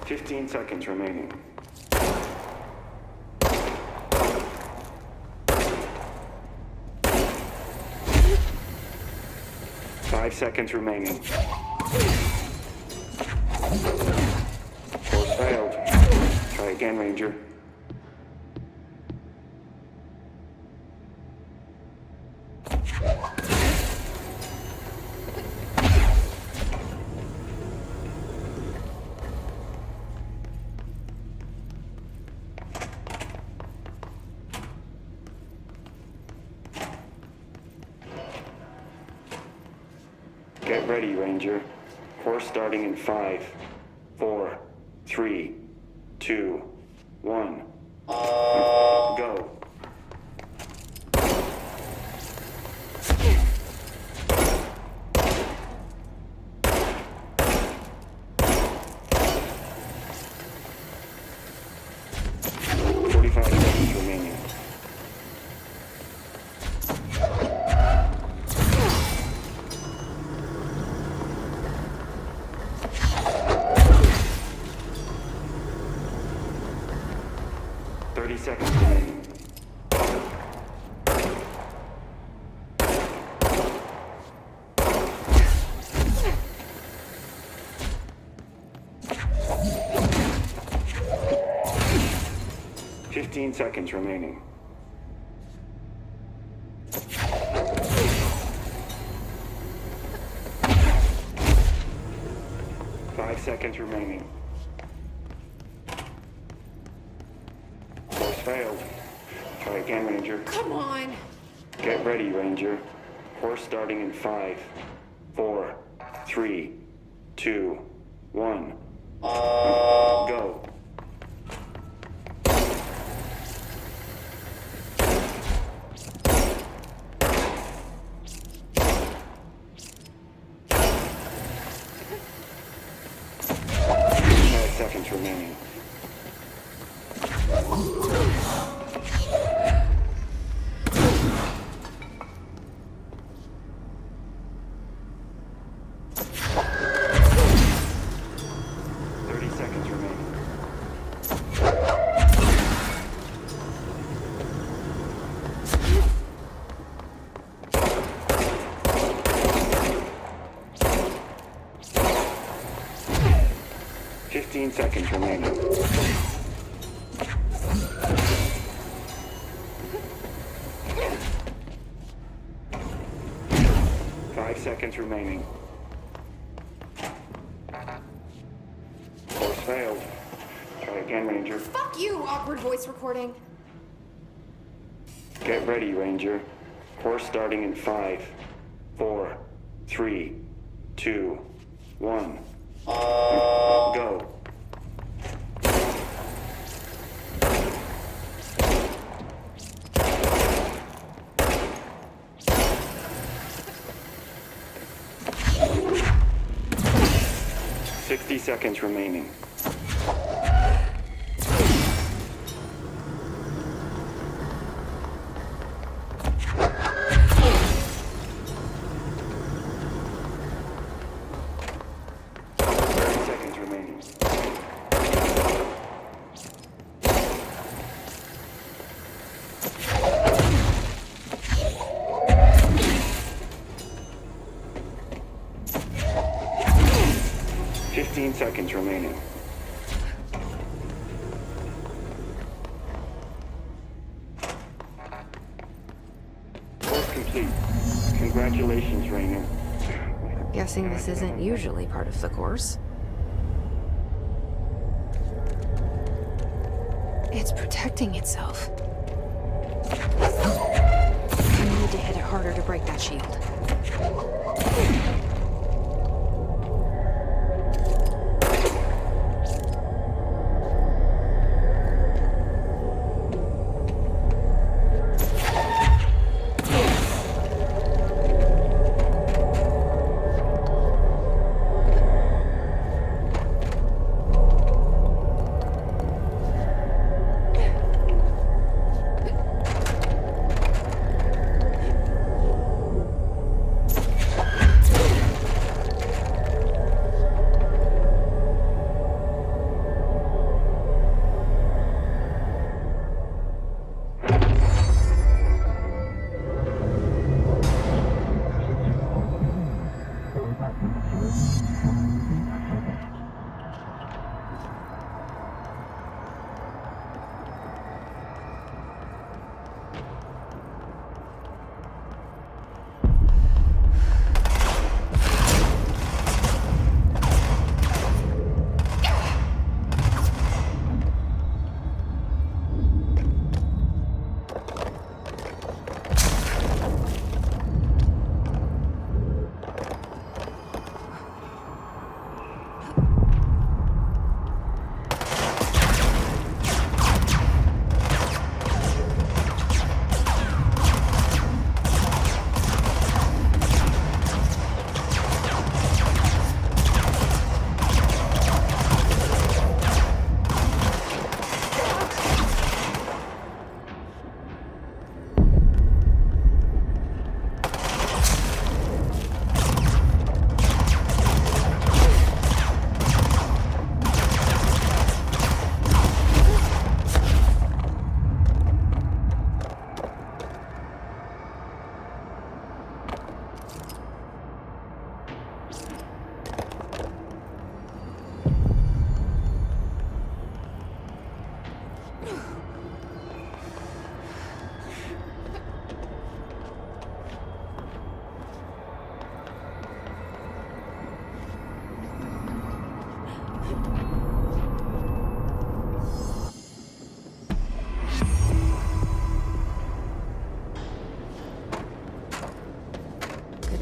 "15 seconds remaining. 5 seconds remaining. Course failed. Try again, Ranger. Get ready, Ranger. Course starting in 5, 4, 3, 2, 1. Go. Remaining. 30 seconds remaining. 15 seconds remaining. 5 seconds remaining. Course failed. Try again, Ranger. Come on! Get ready, Ranger. Course starting in 5, 4, 3, 2, 1. Go. Seconds remaining. 30 seconds remaining. 15 seconds remaining. 5 seconds remaining. Course failed. Try again, Ranger. Fuck you, awkward voice recording. Get ready, Ranger. Course starting in 5, 4, 3, 2, 1. Go. "60 seconds remaining. 30 seconds remaining. 10 15 seconds remaining. Course complete. Congratulations, Rainer. Guessing this isn't usually part of the course. It's protecting itself. I need to hit it harder to break that shield.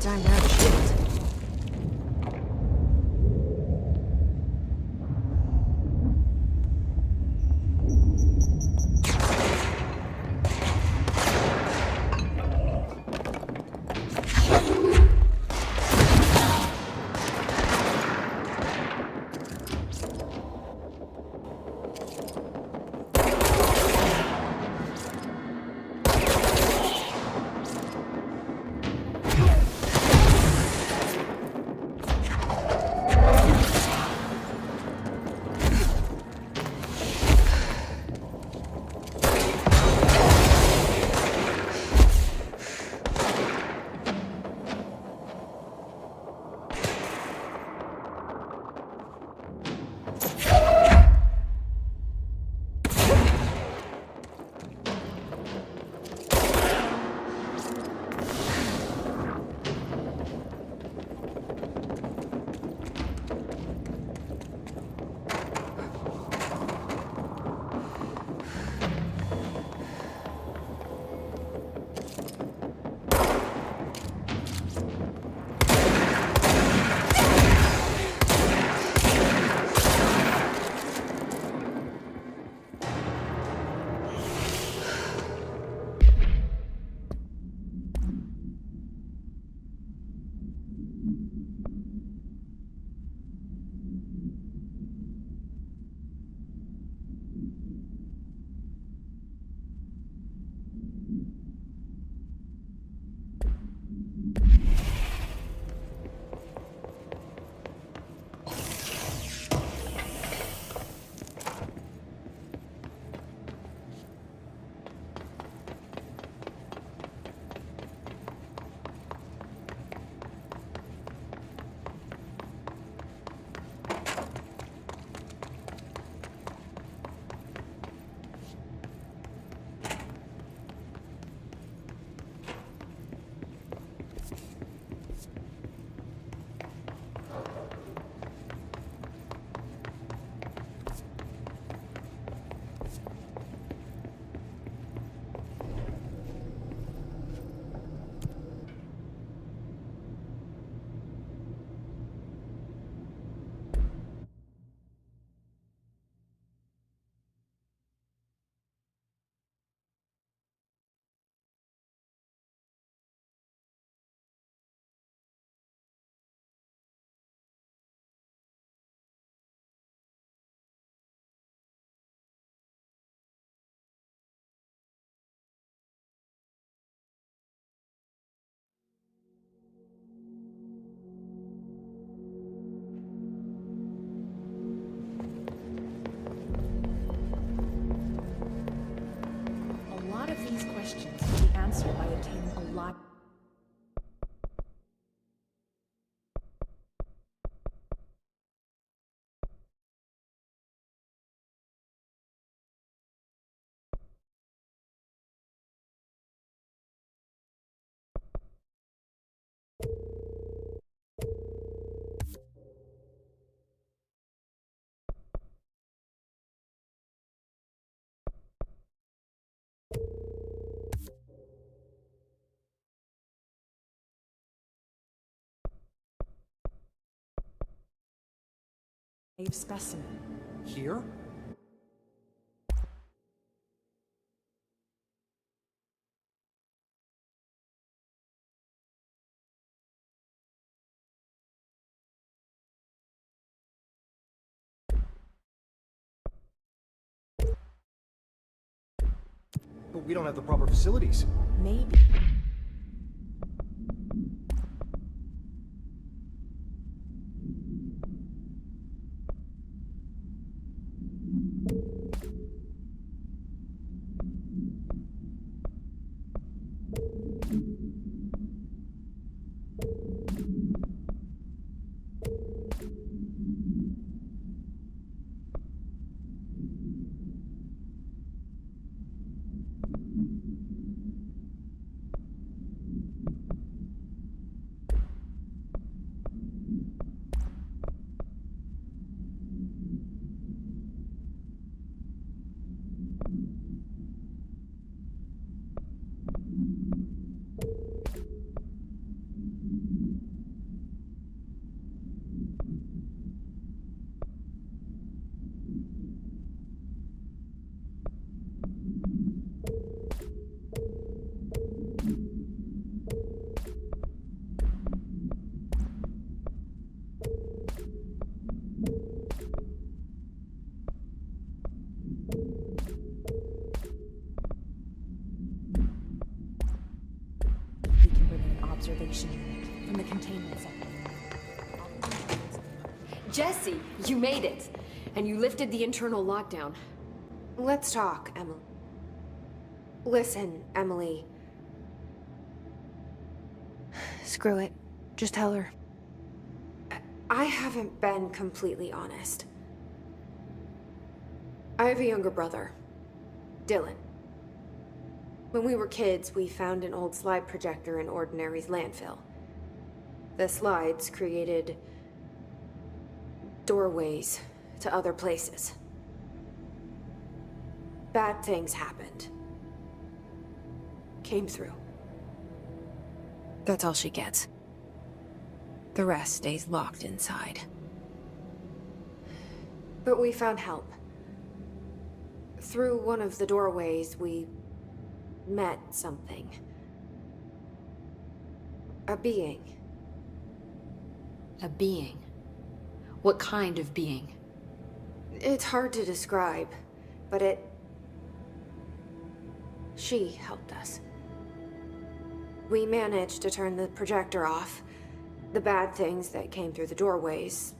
Time to have a shield. specimen. Here? But we don't have the proper facilities. Maybe. We can bring in an observation unit from the containment sector. Jesse, you made it! And you lifted the internal lockdown. Let's talk, Emily. Listen, Emily. Screw it. Just tell her. I haven't been completely honest. I have a younger brother, Dylan. When we were kids, we found an old slide projector in Ordinary's landfill. The slides created doorways to other places. Bad things happened. Came through. That's all she gets. The rest stays locked inside. But we found help. Through one of the doorways, we met something. A being. A being? What kind of being? It's hard to describe, but she helped us. We managed to turn the projector off. The bad things that came through the doorways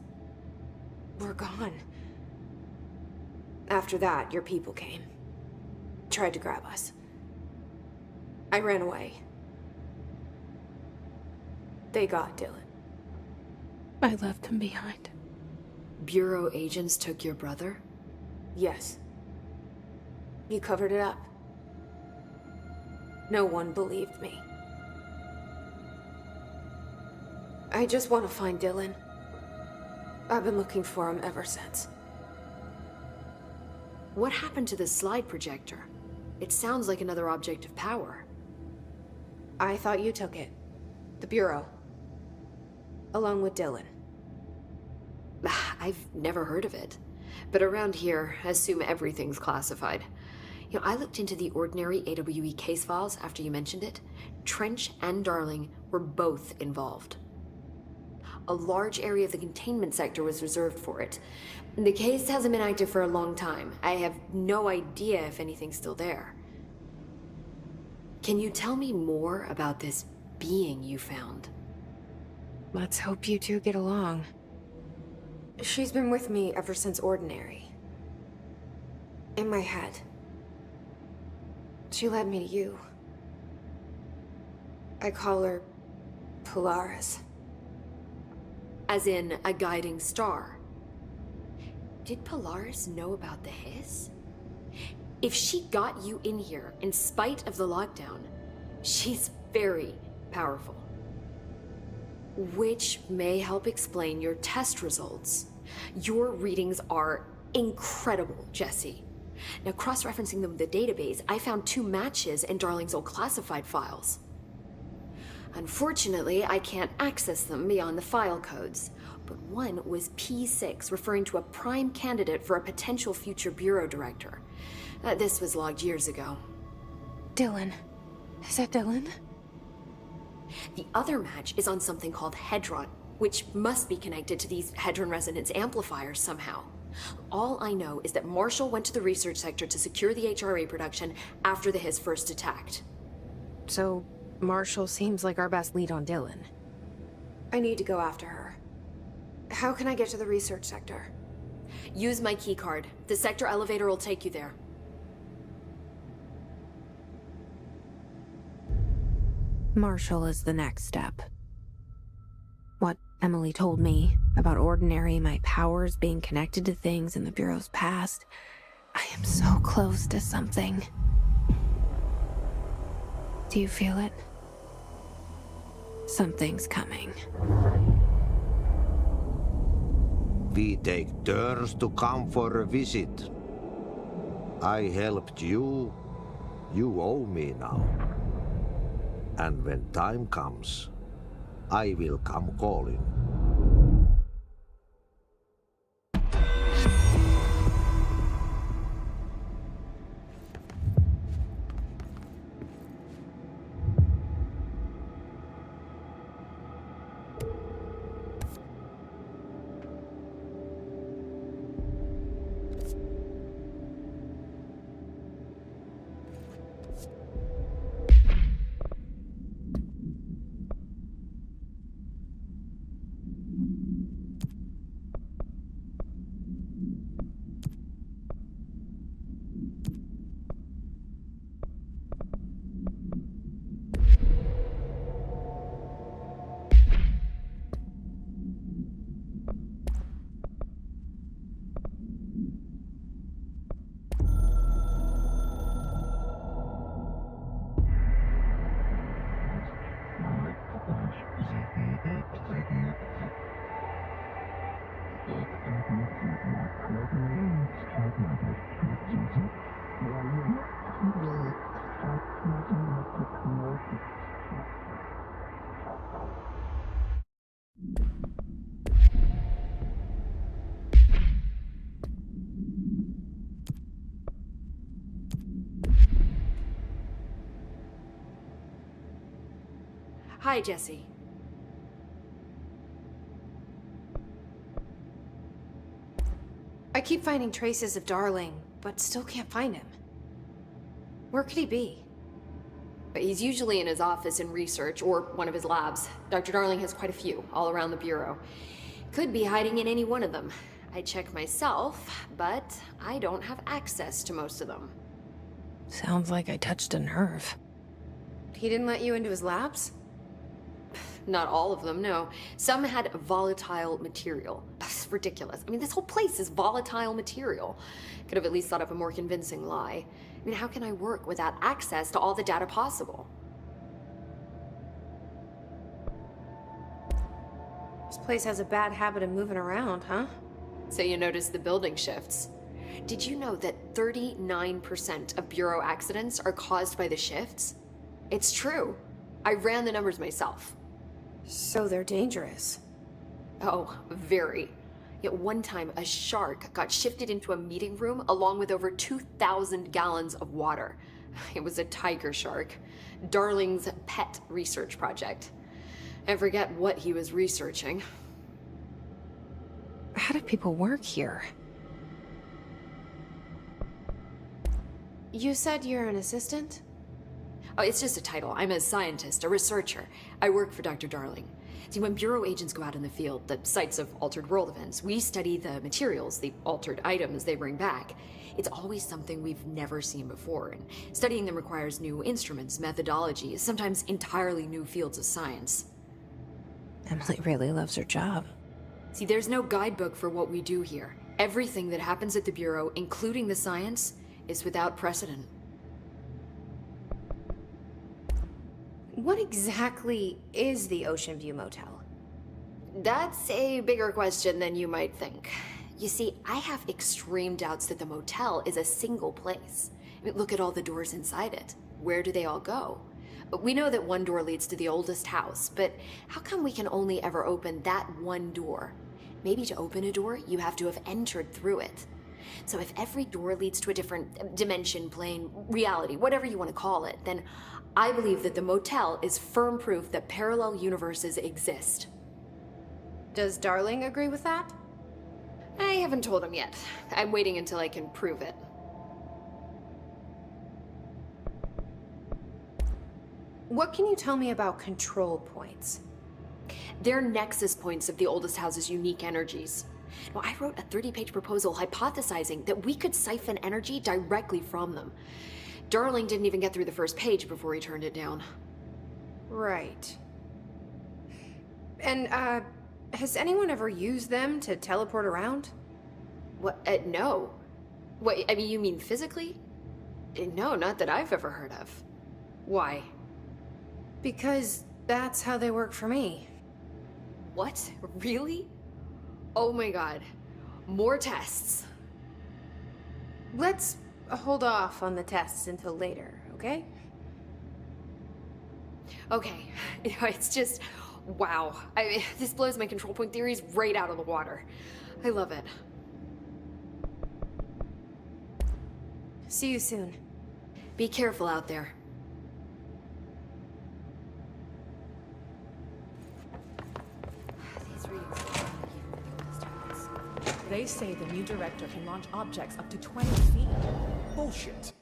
were gone. After that, your people came. Tried to grab us. I ran away. They got Dylan. I left him behind. Bureau agents took your brother? Yes. You covered it up. No one believed me. I just want to find Dylan. I've been looking for him ever since. What happened to the slide projector? It sounds like another object of power. I thought you took it. The Bureau. Along with Dylan. I've never heard of it. But around here, I assume everything's classified. You know, I looked into the Ordinary AWE case files after you mentioned it. Trench and Darling were both involved. A large area of the containment sector was reserved for it. The case hasn't been active for a long time. I have no idea if anything's still there. Can you tell me more about this being you found? Let's hope you two get along. She's been with me ever since Ordinary. In my head. She led me to you. I call her Polaris. As in a guiding star. Did Polaris know about the hiss? If she got you in here in spite of the lockdown, she's very powerful. Which may help explain your test results. Your readings are incredible, Jesse. Now, cross-referencing them with the database, I found 2 matches in Darling's old classified files. Unfortunately, I can't access them beyond the file codes. But one was P6, referring to a prime candidate for a potential future bureau director. This was logged years ago. Dylan. Is that Dylan? The other match is on something called Hedron, which must be connected to these Hedron resonance amplifiers somehow. All I know is that Marshall went to the research sector to secure the HRA production after the Hiss first attacked. So, Marshall seems like our best lead on Dylan. I need to go after her. How can I get to the research sector? Use my keycard. The sector elevator will take you there. Marshall is the next step. What Emily told me about Ordinary, my powers being connected to things in the Bureau's past, I am so close to something. Do you feel it? Something's coming. We take turns to come for a visit. I helped you. You owe me now. And when time comes, I will come calling. Hi, Jesse. I keep finding traces of Darling, but still can't find him. Where could he be? But he's usually in his office in research, or one of his labs. Dr. Darling has quite a few, all around the Bureau. Could be hiding in any one of them. I check myself, but I don't have access to most of them. Sounds like I touched a nerve. He didn't let you into his labs? Not all of them, no. Some had volatile material. That's ridiculous. I mean, this whole place is volatile material. Could have at least thought up a more convincing lie. I mean, how can I work without access to all the data possible? This place has a bad habit of moving around, huh? So you notice the building shifts. Did you know that 39% of Bureau accidents are caused by the shifts? It's true. I ran the numbers myself. So they're dangerous. Oh, very. Yet one time, a shark got shifted into a meeting room along with over 2,000 gallons of water. It was a tiger shark. Darling's pet research project. I forget what he was researching. How do people work here? You said you're an assistant? Oh, it's just a title. I'm a scientist, a researcher. I work for Dr. Darling. See, when Bureau agents go out in the field, the sites of altered world events, we study the materials, the altered items they bring back. It's always something we've never seen before, and studying them requires new instruments, methodologies, sometimes entirely new fields of science. Emily really loves her job. See, there's no guidebook for what we do here. Everything that happens at the Bureau, including the science, is without precedent. What exactly is the Ocean View Motel? That's a bigger question than you might think. You see, I have extreme doubts that the motel is a single place. I mean, look at all the doors inside it. Where do they all go? We know that one door leads to the oldest house, but how come we can only ever open that one door? Maybe to open a door, you have to have entered through it. So if every door leads to a different dimension, plane, reality, whatever you want to call it, then I believe that the motel is firm proof that parallel universes exist. Does Darling agree with that? I haven't told him yet. I'm waiting until I can prove it. What can you tell me about control points? They're nexus points of the oldest house's unique energies. Now, I wrote a 30-page proposal hypothesizing that we could siphon energy directly from them. Darling didn't even get through the first page before he turned it down. Right. And, has anyone ever used them to teleport around? What? No. What, I mean, you mean physically? No, not that I've ever heard of. Why? Because that's how they work for me. What? Really? Oh my god. More tests. Let's hold off on the tests until later, okay? Okay. It's just, wow. I mean, this blows my control point theories right out of the water. I love it. See you soon. Be careful out there. They say the new director can launch objects up to 20 feet. Bullshit.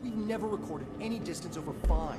We've never recorded any distance over 5.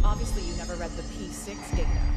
Obviously, you never read the P6 data.